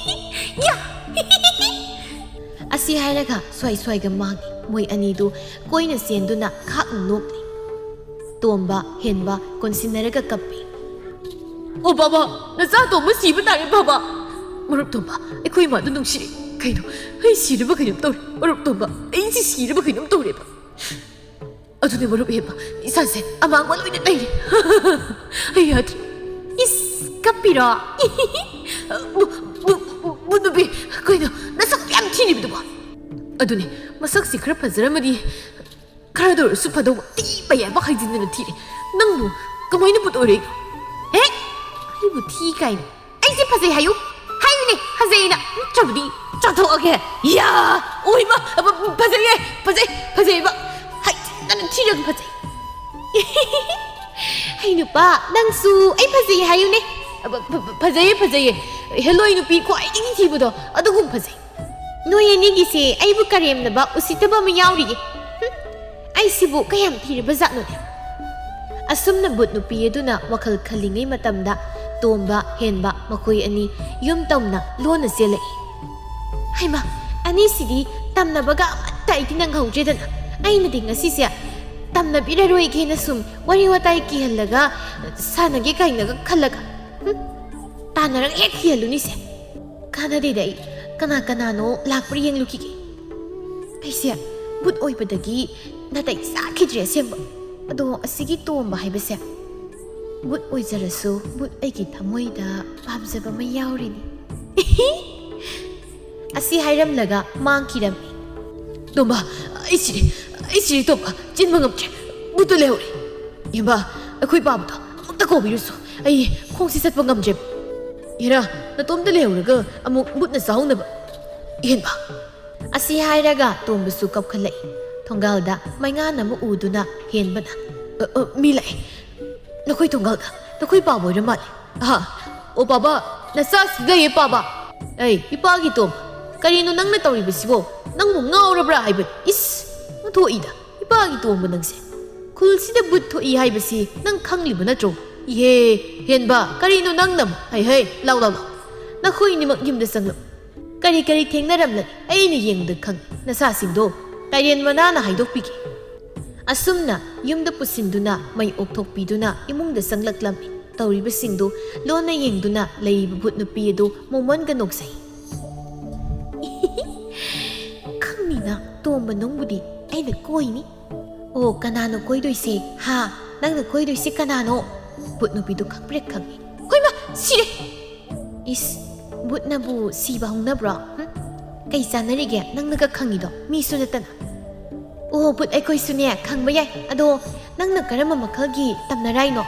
ꯌꯥ ꯑꯁꯤ ꯍꯥꯏꯔꯒ ꯁ꯭ꯋꯥꯏꯒ ꯃꯥꯡꯉꯤ ꯃꯣꯏ ꯑꯅꯤꯗꯨ ꯀꯣꯏꯅ ꯆꯦꯟꯗꯨꯅ ꯈꯥꯛꯅ ꯅꯣꯛꯂꯤ ꯇꯣꯝꯕ ꯍꯦꯟꯕ ꯀꯣꯟꯁꯤꯟꯅꯔꯒ ꯀꯞꯄꯤ ꯑꯣ ꯕꯥꯕꯥ ꯅꯆꯥ ꯇꯣꯝꯕ ꯁꯤꯕ ꯇꯥꯔꯦ ꯕꯥꯕꯥ ꯃꯔꯨꯞ ꯇꯣꯝꯕ ꯑꯩꯈꯣꯏ ꯏꯃꯥꯗꯨ ꯅꯨꯡꯁꯤꯔꯦ ꯀꯩꯅꯣ ꯑꯩ ꯁꯤꯔꯕ ꯀꯩꯅꯣꯝ ꯇꯧꯔꯦ ꯃꯔꯨꯞ ꯇꯣꯝꯕ ꯑꯩꯁꯤ ꯁꯤꯔꯕ ꯀꯩꯅꯣꯝ ꯇꯧꯔꯦꯕ ꯑꯗꯨꯅꯦ ꯃꯔꯨꯞ ꯍꯦꯝꯕ ꯏꯁꯥꯁꯦ ꯑꯃꯥꯡꯕ ꯂꯣꯏꯅ ꯂꯩꯔꯦ ꯑꯩ ꯌꯥꯗ꯭ꯔꯦ ꯏꯁ ꯀꯞꯄꯤꯔꯣ ꯚꯨꯠ ꯅꯨꯄꯤ ꯀꯩꯅꯣ ꯅꯁꯛ ꯌꯥꯝ ꯊꯤꯔꯤꯕꯗꯨꯕꯣ ꯑꯗꯨꯅꯦ ꯃꯁꯛꯁꯤ ꯈꯔ ꯐꯖꯔꯝꯃꯗꯤ ꯈꯔꯗ ꯑꯣꯏꯔꯁꯨ ꯐꯗꯧꯕ ꯊꯤꯕ ꯌꯥꯕ ꯍꯥꯏꯖꯤꯟꯗꯅ ꯊꯤꯔꯦ ꯅꯪꯕꯨ ꯀꯃꯥꯏꯅ ꯚꯨꯠ ꯑꯣꯏꯔꯛꯏꯅꯣ ꯍꯦ ꯑꯩꯕꯨ ꯊꯤ ꯀꯥꯏꯅ ꯑꯩꯁꯦ ꯐꯖꯩ ꯍꯥꯏꯌꯨꯅꯦ ꯐꯖꯩꯅ ꯅꯠꯇ꯭ꯔꯕꯗꯤ ꯆꯥꯊꯣꯛꯑꯒꯦ ꯌꯥ ꯑꯣꯏꯃ ꯐꯖꯩꯕ ꯍꯥꯏꯖꯤꯟꯗꯅ ꯊꯤꯔꯒ ꯐꯖꯩ ꯍꯩ ꯅꯨꯄꯥ ꯅꯪꯁꯨ ꯑꯩ ꯐꯖꯩ ꯍꯥꯏꯌꯨꯅꯦ ꯐꯖꯩꯌꯦ ꯍꯦꯂꯣꯏ ꯅꯨꯄꯤ ꯈ꯭ꯋꯥꯏꯗꯒꯤ ꯊꯤꯕꯗꯣ ꯑꯗꯨꯒꯨꯝ ꯐꯖꯩ ꯅꯣꯏ ꯑꯅꯤꯒꯤꯁꯦ ꯑꯩꯕꯨ ꯀꯔꯦꯝꯅꯕ ꯎꯁꯤꯠꯇꯕ ꯑꯃ ꯌꯥꯎꯔꯤꯌꯦ ꯑꯩꯁꯤꯕꯨ ꯀꯌꯥꯝ ꯊꯤꯔꯕ ꯖꯥꯠꯅꯣꯅꯦ ꯑꯁꯨꯝꯅ ꯚꯨꯠ ꯅꯨꯄꯤ ꯑꯗꯨꯅ ꯋꯥꯈꯜ ꯈꯜꯂꯤꯉꯩ ꯃꯇꯝꯗ ꯇꯣꯝꯕ ꯍꯦꯟꯕ ꯃꯈꯣꯏ ꯑꯅꯤ ꯌꯨꯝ ꯇꯧꯅ ꯂꯣꯟꯅ ꯆꯦꯜꯂꯛꯏ ꯍꯩꯃꯥ ꯑꯅꯤꯁꯤꯗꯤ ꯇꯝꯅꯕꯒ ꯑꯃꯠꯇ ꯑꯩꯗꯤ ꯅꯪꯍꯧꯗ꯭ꯔꯦꯗꯅ ꯑꯩꯅꯗꯤ ꯉꯁꯤꯁꯦ ꯇꯝꯅꯕꯤꯔꯔꯣꯏꯒꯦꯅ ꯁꯨꯝ ꯋꯥꯔꯤ ꯋꯥꯇꯥꯏ ꯀꯤꯍꯜꯂꯒ ꯁꯥꯟꯅꯒꯦ ꯀꯥꯏꯅꯒ ꯈꯜꯂꯒ ꯇꯥꯟꯅꯔꯒ ꯍꯦꯛ ꯀꯤꯍꯜꯂꯨꯅꯤꯁꯦ ꯀꯥꯟꯅꯗꯦꯗ ꯑꯩ ꯀꯅꯥꯅꯣ ꯂꯥꯛꯄ꯭ꯔꯥ ꯌꯦꯡꯂꯨꯈꯤꯒꯦ ꯑꯩꯁꯦ ꯕꯨꯠ ꯑꯣꯏꯕꯗꯒꯤ ꯅꯥꯇꯩ ꯆꯥꯈꯤꯗ꯭ꯔꯦ ꯑꯁꯦꯡꯕ ꯑꯗꯣ ꯑꯁꯤꯒꯤ ꯇꯣꯝꯕ ꯍꯥꯏꯕꯁꯦ ꯕꯨꯠ ꯑꯣꯏꯖꯔꯁꯨ ꯕꯨꯠ ꯑꯩꯒꯤ ꯊꯃꯣꯏꯗ ꯄꯥꯝꯖꯕ ꯑꯃ ꯌꯥꯎꯔꯤꯅꯤ ꯑꯁꯤ ꯍꯥꯏꯔꯝꯂꯒ ꯃꯥꯡꯈꯤꯔꯝꯃꯤ ꯇꯣꯝꯕ ꯑꯩ ꯇꯣꯝꯕ ꯆꯤꯟꯕ ꯉꯝꯗ꯭ꯔꯦ ꯕꯨꯠꯇꯨ ꯂꯩꯍꯧꯔꯦ ꯏꯕꯥ ꯑꯩꯈꯣꯏ ꯄꯥꯕꯗꯣ ꯑꯃꯨꯛꯇ ꯀꯧꯕꯤꯔꯨꯁꯨ ꯑꯩ ꯈꯣꯡꯁꯤ ꯆꯠꯄ ꯉꯝꯗ꯭ꯔꯦ ꯍꯦꯔꯥ ꯅꯇꯣꯝꯇ ꯂꯩꯍꯧꯔꯒ ꯑꯃꯨꯛ ꯕꯨꯠꯅ ꯆꯥꯍꯧꯅꯕ ꯏꯍꯦꯟꯕ ꯑꯁꯤ ꯍꯥꯏꯔꯒ ꯇꯣꯝꯕꯁꯨ ꯀꯞꯈꯠꯂꯛꯏ ꯊꯣꯡꯒꯥꯜꯗ ꯃꯩꯉꯥꯟ ꯑꯃ ꯎꯗꯨꯅ ꯍꯦꯟꯕꯅ ꯃꯤ ꯂꯥꯛꯑꯦ ꯅꯈꯣꯏ ꯊꯣꯡꯒꯥꯜꯗ ꯅꯈꯣꯏ ꯄꯥꯕ ꯑꯣꯏꯔ ꯃꯥꯜꯂꯦ ꯑꯣ ꯄꯥꯕ ꯅꯆꯥꯁꯤ ꯂꯩꯌꯦ ꯄꯥꯕ ꯑꯩ ꯏꯄꯥꯒꯤ ꯇꯣꯝꯕ ꯀꯔꯤꯅꯣ ꯅꯪꯅ ꯇꯧꯔꯤꯕꯁꯤꯕꯣ ꯅꯪꯕꯨ ꯉꯥꯎꯔꯕ꯭ꯔꯥ ꯍꯥꯏꯕꯅꯤ ꯏꯁ ꯊꯣꯛꯏꯗ ꯏꯄꯥꯒꯤ ꯇꯣꯝꯕ ꯅꯪꯁꯦ ꯈꯨꯜꯁꯤꯗ ꯕꯨꯠ ꯊꯣꯛꯏ ꯍꯥꯏꯕꯁꯤ ꯅꯪ ꯈꯪꯂꯤꯕ ꯅꯠꯇ꯭ꯔꯣ ꯏꯍꯦ ꯍꯦꯟꯕ ꯀꯔꯤꯅꯣ ꯅꯪꯅ ꯍꯩ ꯂꯥꯎ ꯅꯈꯣꯏꯅꯤꯃꯛ ꯌꯨꯝꯗ ꯆꯪꯂꯛꯎ ꯀꯔꯤ ꯊꯦꯡꯅꯔꯝꯂꯅꯤ ꯑꯩꯅ ꯌꯦꯡꯕꯗ ꯈꯪꯉꯤ ꯅꯁꯥꯁꯤꯡꯗꯣ ꯇꯥꯏꯔꯦꯟ ꯃꯅꯥꯅ ꯍꯥꯏꯗꯣꯛꯄꯤꯒꯦ ꯑꯁꯨꯝꯅ ꯌꯨꯝꯗ ꯄꯨꯁꯤꯟꯗꯨꯅ ꯃꯩ ꯑꯣꯛꯊꯣꯛꯄꯤꯗꯨꯅ ꯏꯃꯨꯡꯗ ꯆꯪꯂꯛꯂꯝꯃꯤ ꯇꯧꯔꯤꯕꯁꯤꯡꯗꯨ ꯂꯣꯟꯅ ꯌꯦꯡꯗꯨꯅ ꯂꯩꯔꯤꯕ ꯚꯨꯠ ꯅꯨꯄꯤ ꯑꯗꯨ ꯃꯣꯃꯣꯟꯒ ꯅꯣꯛꯆꯩ ꯈꯪꯅꯤꯅ ꯇꯣꯝꯕ ꯅꯪꯕꯨꯗꯤ ꯑꯩꯅ ꯀꯣꯏꯅꯤ ꯑꯣ ꯀꯅꯥꯅꯣ ꯀꯣꯏꯗꯣꯏꯁꯦ ꯅꯪꯅ ꯀꯣꯏꯗꯣꯏꯁꯦ ꯀꯅꯥꯅꯣ ꯚꯨꯠ ꯅꯨꯄꯤꯗꯨ ꯈꯪꯄ꯭ꯔꯦꯛ ꯈꯪꯉꯤ ꯍꯣꯏꯃ ꯁꯤꯔꯦ ꯏꯁ ꯕꯨꯠꯅꯕꯨ ꯁꯤꯕ ꯍꯧꯅꯕ꯭ꯔꯣ ꯀꯩ ꯆꯥꯟꯅꯔꯤꯒꯦ ꯅꯪꯅꯒ ꯈꯪꯉꯤꯗꯣ ꯃꯤꯁꯨ ꯅꯠꯇꯅ ꯑꯣ ꯕꯨꯠ ꯑꯩꯈꯣꯏꯁꯨꯅꯦ ꯈꯪꯕ ꯌꯥꯏ ꯑꯗꯣ ꯅꯪꯅ ꯀꯔꯝꯕ ꯃꯈꯜꯒꯤ ꯇꯝꯅꯔꯥꯏꯅꯣ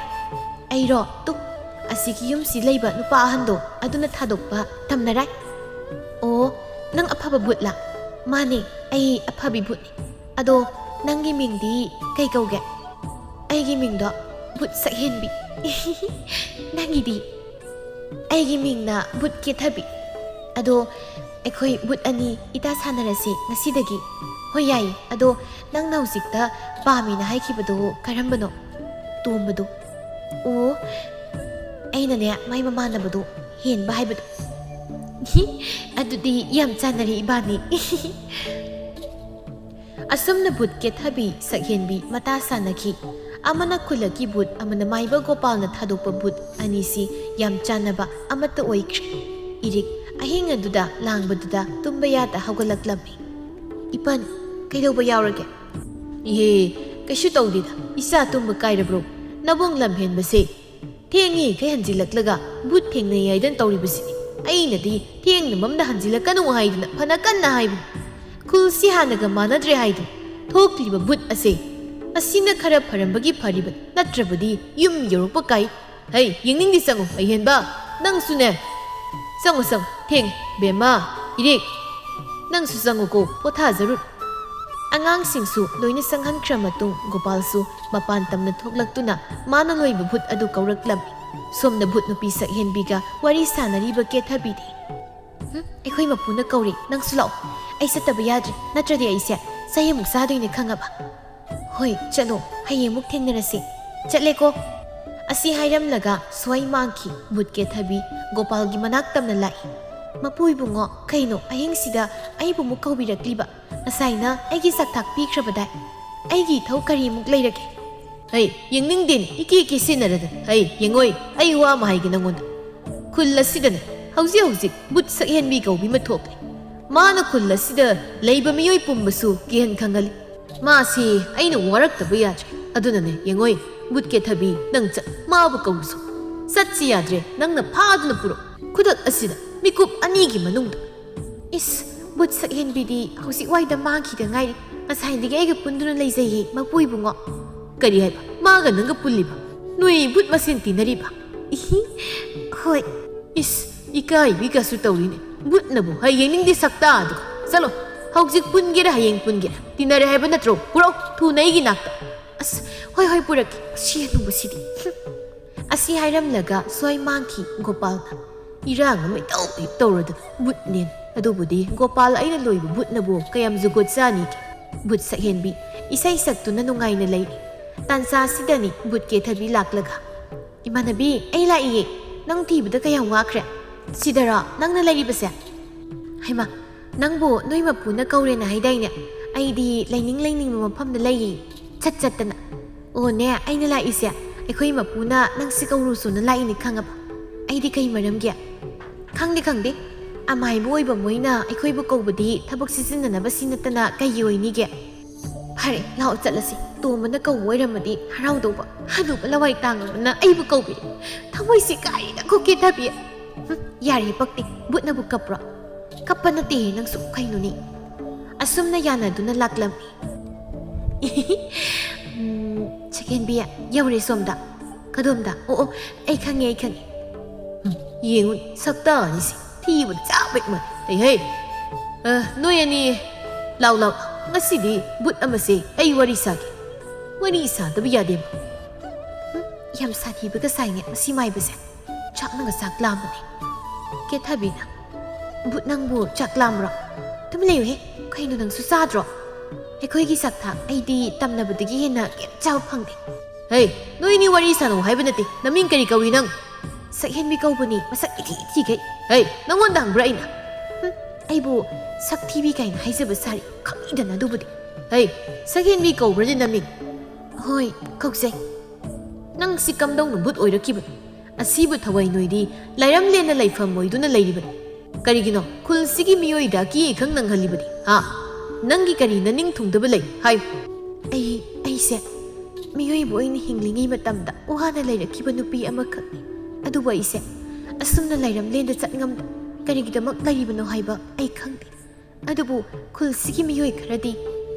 ꯑꯩꯔꯣ ꯑꯁꯤꯒꯤ ꯌꯨꯝꯁꯤ ꯂꯩꯕ ꯅꯨꯄꯥ ꯑꯍꯟꯗꯣ ꯑꯗꯨꯅ ꯊꯥꯗꯣꯛꯄ ꯇꯝꯅꯔꯥꯏ ꯑꯣ ꯅꯪ ꯑꯐꯕ ꯕꯨꯠꯂꯥ ꯃꯥꯅꯦ ꯑꯩ ꯑꯐꯕꯤ ꯕꯨꯠꯅꯤ ꯑꯗꯣ ꯅꯪꯒꯤ ꯃꯤꯡꯗꯤ ꯀꯩ ꯀꯧꯒꯦ ꯑꯩꯒꯤ ꯃꯤꯡꯗꯣ ꯕꯨꯠ ꯁꯛꯍꯦꯟꯕꯤ ꯅꯪꯒꯤꯗꯤ ꯑꯩꯒꯤ ꯃꯤꯡꯅ ꯕꯨꯠ ꯀꯦꯊꯕꯤ ꯑꯗꯣ ꯑꯩꯈꯣꯏ ꯕꯨꯠ ꯑꯅꯤ ꯏꯇꯥ ꯁꯥꯟꯅꯔꯁꯤ ꯉꯁꯤꯗꯒꯤ ꯍꯣꯏ ꯌꯥꯏꯌꯦ ꯑꯗꯣ ꯅꯪꯅ ꯍꯧꯖꯤꯛꯇ ꯄꯥꯝꯃꯤꯅ ꯍꯥꯏꯈꯤꯕꯗꯣ ꯀꯔꯝꯕꯅꯣ ꯇꯣꯝꯕꯗꯣ ꯑꯣ ꯑꯩꯅꯅꯦ ꯃꯥꯏ ꯃꯃꯥꯟꯅꯕꯗꯣ ꯍꯦꯟꯕ ꯍꯥꯏꯕꯗꯣ ꯑꯗꯨꯗꯤ ꯌꯥꯝ ꯆꯥꯟꯅꯔꯦ ꯏꯕꯥꯅꯤ ꯑꯁꯨꯝꯅ ꯕꯨꯠ ꯀꯦꯊꯕꯤ ꯁꯛꯍꯦꯟꯕꯤ ꯃꯇꯥ ꯁꯥꯟꯅꯈꯤ ꯑꯃꯅ ꯈꯨꯜꯂꯛꯀꯤ ꯕꯨꯠ ꯑꯃꯅ ꯃꯥꯏꯕ ꯒꯣꯄꯥꯜꯅ ꯊꯥꯗꯣꯛꯄ ꯕꯨꯠ ꯑꯅꯤꯁꯤ ꯌꯥꯝ ꯆꯥꯟꯅꯕ ꯑꯃꯠꯇ ꯑꯣꯏꯈ꯭ꯔꯦ ꯏꯔꯤꯛ ꯑꯍꯤꯡ ꯑꯗꯨꯗ ꯂꯥꯡꯕꯗꯨꯗ ꯇꯨꯝꯕ ꯌꯥꯗ ꯍꯧꯒꯠꯂꯛꯂꯝꯃꯤ ꯏꯄꯟ ꯀꯩꯗꯧꯕ ꯌꯥꯎꯔꯒꯦ ꯏꯍꯦ ꯀꯩꯁꯨ ꯇꯧꯗꯦꯗ ꯏꯆꯥ ꯇꯨꯝꯕ ꯀꯥꯏꯔꯕ꯭ꯔꯣ ꯅꯕꯨꯡ ꯂꯝꯍꯦꯟꯕꯁꯦ ꯊꯦꯡꯉꯤꯈꯩ ꯍꯟꯖꯤꯜꯂꯛꯂꯒ ꯕꯨꯠ ꯊꯦꯡꯅꯩ ꯍꯥꯏꯗꯅ ꯇꯧꯔꯤꯕꯁꯤꯅꯤ ꯑꯩꯅꯗꯤ ꯊꯦꯡꯅ ꯃꯝꯅ ꯍꯟꯖꯤꯜꯂꯛꯀꯅꯨ ꯍꯥꯏꯗꯨꯅ ꯐꯅ ꯀꯟꯅ ꯍꯥꯏꯕꯅꯤ ꯈꯨꯜꯁꯤ ꯍꯥꯟꯅꯒ ꯃꯥꯟꯅꯗ꯭ꯔꯦ ꯍꯥꯏꯗꯨꯅ ꯊꯣꯛꯂꯤꯕ ꯕꯨꯠ ꯑꯁꯦ ꯑꯁꯤꯅ ꯈꯔ ꯐꯔꯝꯕꯒꯤ ꯐꯔꯤꯕ ꯅꯠꯇ꯭ꯔꯕꯗꯤ ꯌꯨꯝ ꯌꯧꯔꯛꯄ ꯀꯥꯏ ꯍꯩ ꯌꯦꯡꯅꯤꯡꯗꯤ ꯆꯪꯉꯨ ꯑꯍꯦꯟꯕ ꯅꯪꯁꯨꯅꯦ ꯆꯪꯉꯨ ꯊꯦꯡꯉꯦ ꯕꯦꯝꯃ ꯏꯔꯦꯛ ꯅꯪꯁꯨ ꯆꯪꯉꯨꯀꯣ ꯄꯣꯊꯥꯖꯔꯨ ꯑꯉꯥꯡꯁꯤꯡꯁꯨ ꯂꯣꯏꯅ ꯆꯪꯍꯟꯈ꯭ꯔ ꯃꯇꯨꯡ ꯒꯣꯄꯥꯜꯁꯨ ꯃꯄꯥꯟ ꯇꯝꯅ ꯊꯣꯛꯂꯛꯇꯨꯅ ꯃꯥꯅ ꯂꯣꯏꯕ ꯚꯨꯠ ꯑꯗꯨ ꯀꯧꯔꯛꯂꯝꯃꯤ ꯁꯣꯝꯅ ꯚꯨꯠ ꯅꯨꯄꯤ ꯁꯛꯍꯦꯟꯕꯤꯒ ꯋꯥꯔꯤ ꯁꯥꯟꯅꯔꯤꯕ ꯀꯦꯊꯕꯤꯗꯤ ꯑꯩꯈꯣꯏ ꯃꯄꯨꯅ ꯀꯧꯔꯤ ꯅꯪꯁꯨ ꯂꯥꯛꯑꯣ ꯑꯩ ꯆꯠꯇꯕ ꯌꯥꯗ꯭ꯔꯦ ꯅꯠꯇ꯭ꯔꯗꯤ ꯑꯩꯁꯦ ꯆꯩꯃꯨꯛ ꯆꯥꯗꯣꯏꯅꯦ ꯈꯪꯉꯕ ꯍꯣꯏ ꯆꯠꯂꯣ ꯍꯌꯦꯡꯃꯨꯛ ꯊꯦꯡꯅꯔꯁꯤ ꯆꯠꯂꯦꯀꯣ ꯑꯁꯤ ꯍꯥꯏꯔꯝꯂꯒ ꯁ꯭ꯋꯥꯏ ꯃꯥꯡꯈꯤ ꯚꯨꯠ ꯀꯦꯊꯕꯤ ꯒꯣꯄꯥꯜꯒꯤ ꯃꯅꯥꯛ ꯇꯝꯅ ꯂꯥꯛꯏ ꯃꯄꯨ ꯏꯕꯨꯡꯉꯣ ꯀꯩꯅꯣ ꯑꯍꯤꯡꯁꯤꯗ ꯑꯩꯕꯨ ꯑꯃꯨꯛ ꯀꯧꯕꯤꯔꯛꯂꯤꯕ ꯉꯁꯥꯏꯅ ꯑꯩꯒꯤ ꯆꯥꯛꯊꯥꯛ ꯄꯤꯈ꯭ꯔꯕꯗꯥꯏ ꯑꯩꯒꯤ ꯏꯊꯧ ꯀꯔꯤꯃꯨꯛ ꯂꯩꯔꯒꯦ ꯍꯩ ꯌꯦꯡꯅꯤꯡꯗꯦꯅꯦ ꯏꯀꯦ ꯁꯤꯟꯅꯔꯗꯅ ꯍꯩ ꯌꯦꯡꯉꯣꯏ ꯑꯩ ꯋꯥ ꯑꯃ ꯍꯥꯏꯒꯦ ꯅꯪꯉꯣꯟꯗ ꯈꯨꯜ ꯑꯁꯤꯗꯅꯦ ꯍꯧꯖꯤꯛ ꯕꯨꯠ ꯁꯛꯍꯦꯟꯕꯤ ꯀꯧꯕꯤ ꯑꯃ ꯊꯣꯛꯂꯦ ꯃꯥꯅ ꯈꯨꯜ ꯑꯁꯤꯗ ꯂꯩꯕ ꯃꯤꯑꯣꯏ ꯄꯨꯝꯕꯁꯨ ꯀꯤꯍꯟ ꯈꯪꯍꯜꯂꯤ ꯃꯥꯁꯤ ꯑꯩꯅ ꯋꯥꯔꯛꯇꯕ ꯌꯥꯗ꯭ꯔꯦ ꯑꯗꯨꯅꯅꯦ ꯌꯦꯡꯉꯣꯏ ꯕꯨꯠ ꯀꯦꯊꯕꯤ ꯅꯪ ꯃꯥꯕꯨ ꯀꯧꯔꯨꯁꯨ ꯆꯠꯁꯤ ꯌꯥꯗ꯭ꯔꯦ ꯅꯪꯅ ꯐꯥꯗꯨꯅ ꯄꯨꯔꯛ ꯈꯨꯗꯛ ꯑꯁꯤꯗ ꯃꯤꯀꯨꯞ ꯑꯅꯤꯒꯤ ꯃꯅꯨꯡꯗ ꯏꯁ ꯕꯨꯠ ꯁꯛꯍꯦꯟꯕꯤꯗꯤ ꯍꯧꯖꯤꯛ ꯋꯥꯏꯗ ꯃꯥꯡꯈꯤꯗ ꯉꯥꯏꯔꯤ ꯉꯁꯥꯏꯗꯒꯤ ꯑꯩꯒ ꯄꯨꯟꯗꯨꯅ ꯂꯩꯖꯩꯌꯦ ꯃꯄꯨ ꯏꯕꯨꯡꯉꯣ ꯀꯔꯤ ꯍꯥꯏꯕ ꯃꯥꯒ ꯅꯪꯒ ꯄꯨꯜꯂꯤꯕ ꯅꯣꯏ ꯕꯨꯠ ꯃꯁꯦꯟ ꯇꯤꯟꯅꯔꯤꯕ ꯍꯣꯏ ꯏꯁ ꯏꯀꯥꯏꯕꯤꯒꯁꯨ ꯇꯧꯔꯤꯅꯦ ꯕꯨꯠꯅꯕꯨ ꯍꯌꯦꯡꯅꯤꯡꯗꯦ ꯁꯛꯇꯥ ꯑꯗꯨꯒ ꯆꯠꯂꯣ ꯍꯧꯖꯤꯛ ꯄꯨꯟꯒꯦꯔꯥ ꯍꯌꯦꯡ ꯄꯨꯟꯒꯦꯔꯥ ꯇꯤꯟꯅꯔꯦ ꯍꯥꯏꯕ ꯅꯠꯇ꯭ꯔꯣ ꯄꯨꯔꯛꯎ ꯊꯨꯅ ꯑꯩꯒꯤ ꯅꯥꯛꯇ ꯑꯁ ꯍꯣꯏ ꯄꯨꯔꯛꯀꯦ ꯁꯤ ꯑꯅꯨꯕꯁꯤꯗꯤ ꯑꯁꯤ ꯍꯥꯏꯔꯝꯂꯒ ꯁ꯭ꯋꯥꯏ ꯃꯥꯡꯈꯤ ꯒꯣꯄꯥꯜꯅ ꯏꯔꯥꯡ ꯑꯃ ꯏꯇꯧ ꯇꯧꯔꯗꯅ ꯕꯨꯠꯅꯦꯟ ꯑꯗꯨꯕꯨꯗꯤ ꯒꯣꯄꯥꯜ ꯑꯩꯅ ꯂꯣꯏꯕ ꯕꯨꯠꯅꯕꯨ ꯀꯌꯥꯝ ꯖꯨꯒꯣꯠ ꯆꯥꯅꯤꯒꯦ ꯕꯨꯠ ꯁꯛꯍꯦꯟꯕꯤ ꯏꯁꯩ ꯁꯛꯇꯨꯅ ꯅꯨꯡꯉꯥꯏꯅ ꯂꯩꯔꯤ ꯇꯥꯟꯖꯥꯁꯤꯗꯅꯤ ꯕꯨꯠ ꯀꯦꯊꯕꯤ ꯂꯥꯛꯂꯒ ꯏꯃꯥꯟꯅꯕꯤ ꯑꯩ ꯂꯥꯛꯏꯌꯦ ꯅꯪ ꯊꯤꯕꯗ ꯀꯌꯥꯝ ꯋꯥꯈ꯭ꯔꯦ ꯁꯤꯗꯔꯣ ꯅꯪꯅ ꯂꯩꯔꯤꯕꯁꯦ ꯍꯩꯃꯥ ꯅꯪꯕꯨ ꯅꯣꯏ ꯃꯄꯨꯅ ꯀꯧꯔꯦꯅ ꯍꯥꯏꯗꯥꯏꯅꯦ ꯑꯩꯗꯤ ꯂꯩꯅꯤꯡꯕ ꯃꯐꯝꯗ ꯂꯩꯌꯦ ꯆꯠꯇꯅ ꯑꯣꯅꯦ ꯑꯩꯅ ꯂꯥꯛꯏꯁꯦ ꯑꯩꯈꯣꯏ ꯃꯄꯨꯅ ꯅꯪꯁꯤ ꯀꯧꯔꯨꯁꯨꯅ ꯂꯥꯛꯏꯅꯤ ꯈꯪꯉꯕ ꯑꯩꯗꯤ ꯀꯩ ꯃꯔꯝꯒꯤ ꯈꯪꯗꯦ ꯑꯃꯥꯏꯕ ꯑꯣꯏꯕ ꯃꯣꯏꯅ ꯑꯩꯈꯣꯏꯕꯨ ꯀꯧꯕꯗꯤ ꯊꯕꯛ ꯁꯤꯖꯤꯟꯅꯅꯕꯁꯤ ꯅꯠꯇꯅ ꯀꯩꯒꯤ ꯑꯣꯏꯅꯤꯒꯦ ꯐꯔꯦ ꯂꯥꯛꯑꯣ ꯆꯠꯂꯁꯤ ꯇꯣꯝꯕꯅ ꯀꯧꯕ ꯑꯣꯏꯔꯝꯃꯗꯤ ꯍꯔꯥꯎꯗꯧꯕ ꯍꯅꯨꯕ ꯂꯋꯥꯏ ꯇꯥꯡꯉꯕꯅ ꯑꯩꯕꯨ ꯀꯧꯕꯤꯔꯦ ꯊꯃꯣꯏꯁꯤ ꯀꯥꯏꯅ ꯈꯣꯛꯀꯦ ꯊꯕꯤ ꯌꯥꯔꯦ ꯄꯛꯇꯦ ꯕꯨꯠꯅꯕꯨ ꯀꯞꯄ꯭ꯔꯣ ꯀꯞꯄ ꯅꯠꯇꯦꯍꯦ ꯅꯪꯁꯨ ꯀꯩꯅꯣꯅꯦ ꯑꯁꯨꯝꯅ ꯌꯥꯅꯗꯨꯅ ꯂꯥꯛꯂꯝꯃꯤ ꯁꯦꯀꯦꯟꯕꯤ ꯌꯧꯔꯦ ꯁꯣꯝꯗ ꯀꯗꯣꯝꯗ ꯑꯣ ꯑꯩ ꯈꯪꯉꯦ ꯌꯦꯡꯉꯨ ꯁꯛꯇ ꯑꯅꯤꯁꯤ ꯊꯤꯕꯗ ꯆꯥꯛ ꯃꯥꯟꯅꯩ ꯍꯩ ꯅꯣꯏ ꯑꯅꯤ ꯂꯥꯎ ꯉꯁꯤꯗꯤ ꯕꯨꯠ ꯑꯃꯁꯦ ꯑꯩ ꯋꯥꯔꯤ ꯁꯥꯒꯦ ꯋꯥꯔꯤ ꯁꯥꯗꯕ ꯌꯥꯗꯦꯕ ꯌꯥꯝ ꯁꯥꯊꯤꯕꯒ ꯁꯥꯏꯅꯦ ꯃꯁꯤ ꯃꯥꯏꯕꯁꯦ ꯆꯥꯛꯅꯒ ꯆꯥꯛ ꯂꯥꯝꯕꯅꯦ ꯀꯦꯊꯕꯤꯅ ꯕꯨꯠ ꯅꯪꯕꯨ ꯆꯥꯛ ꯂꯥꯝꯕ꯭ꯔꯣ ꯇꯨꯃꯤꯟ ꯂꯩꯌꯨꯍꯦ ꯀꯩꯅꯣ ꯅꯪꯁꯨ ꯆꯥꯗ꯭ꯔꯣ ꯑꯩꯈꯣꯏꯒꯤ ꯆꯥꯛꯊꯥꯛ ꯑꯩꯗꯤ ꯇꯝꯅꯕꯗꯒꯤ ꯍꯦꯟꯅ ꯀꯩꯝ ꯆꯥꯕ ꯐꯪꯗꯦ ꯍꯩ ꯅꯣꯏꯅꯤ ꯋꯥꯔꯤ ꯁꯥꯟꯅꯧ ꯍꯥꯏꯕ ꯅꯠꯇꯦ ꯅꯃꯤꯡ ꯀꯔꯤ ꯀꯧꯏ ꯅꯪ ꯁꯛꯍꯦꯟꯕꯤ ꯀꯧꯕꯅꯤ ꯃꯁꯛ ꯏꯊꯤꯈꯩ ꯍꯩ ꯅꯪꯉꯣꯟꯗ ꯍꯪꯕ꯭ꯔꯥ ꯑꯩꯅ ꯑꯩꯕꯨ ꯁꯛ ꯊꯤꯕꯤ ꯀꯥꯏꯅ ꯍꯥꯏꯖꯕ ꯁꯥꯔꯤ ꯈꯪꯏꯗꯅ ꯑꯗꯨꯕꯨꯗꯤ ꯍꯩ ꯁꯛꯍꯦꯟꯕꯤ ꯀꯧꯕ꯭ꯔꯗꯤ ꯅꯃꯤꯡ ꯍꯣꯏ ꯀꯧꯖꯩ ꯅꯪꯁꯤ ꯀꯝꯗꯧꯅ ꯕꯨꯠ ꯑꯣꯏꯔꯛꯈꯤꯕꯅꯣ ꯑꯁꯤꯕꯨ ꯊꯋꯥꯏ ꯅꯣꯏꯗꯤ ꯂꯥꯏꯔꯝꯂꯦꯟꯅ ꯂꯩꯐꯝ ꯑꯣꯏꯗꯨꯅ ꯂꯩꯔꯤꯕꯅꯤ ꯀꯔꯤꯒꯤꯅꯣ ꯈꯨꯜꯁꯤꯒꯤ ꯃꯤꯑꯣꯏꯗ ꯀꯤꯈꯪ ꯅꯪꯍꯜꯂꯤꯕꯅꯤ ꯅꯪꯒꯤ ꯀꯔꯤ ꯅꯅꯤꯡ ꯊꯨꯡꯗꯕ ꯂꯩ ꯍꯥꯏꯌꯨ ꯑꯩꯁꯦ ꯃꯤꯑꯣꯏꯕ ꯑꯣꯏꯅ ꯍꯤꯡꯂꯤꯉꯩ ꯃꯇꯝꯗ ꯋꯥꯅ ꯂꯩꯔꯛꯈꯤꯕ ꯅꯨꯄꯤ ꯑꯃꯈꯛꯅꯤ ꯑꯗꯨꯕꯨ ꯑꯩꯁꯦ ꯑꯁꯨꯝꯅ ꯂꯩꯔꯝꯂꯦꯟꯗ ꯆꯠꯉꯝꯗ ꯀꯔꯤꯒꯤꯗꯃꯛ ꯂꯩꯔꯤꯕꯅꯣ ꯍꯥꯏꯕ ꯑꯩ ꯈꯪꯗꯦ ꯑꯗꯨꯕꯨ ꯈꯨꯜꯁꯤꯒꯤ ꯃꯤꯑꯣꯏ ꯈꯔꯗꯤ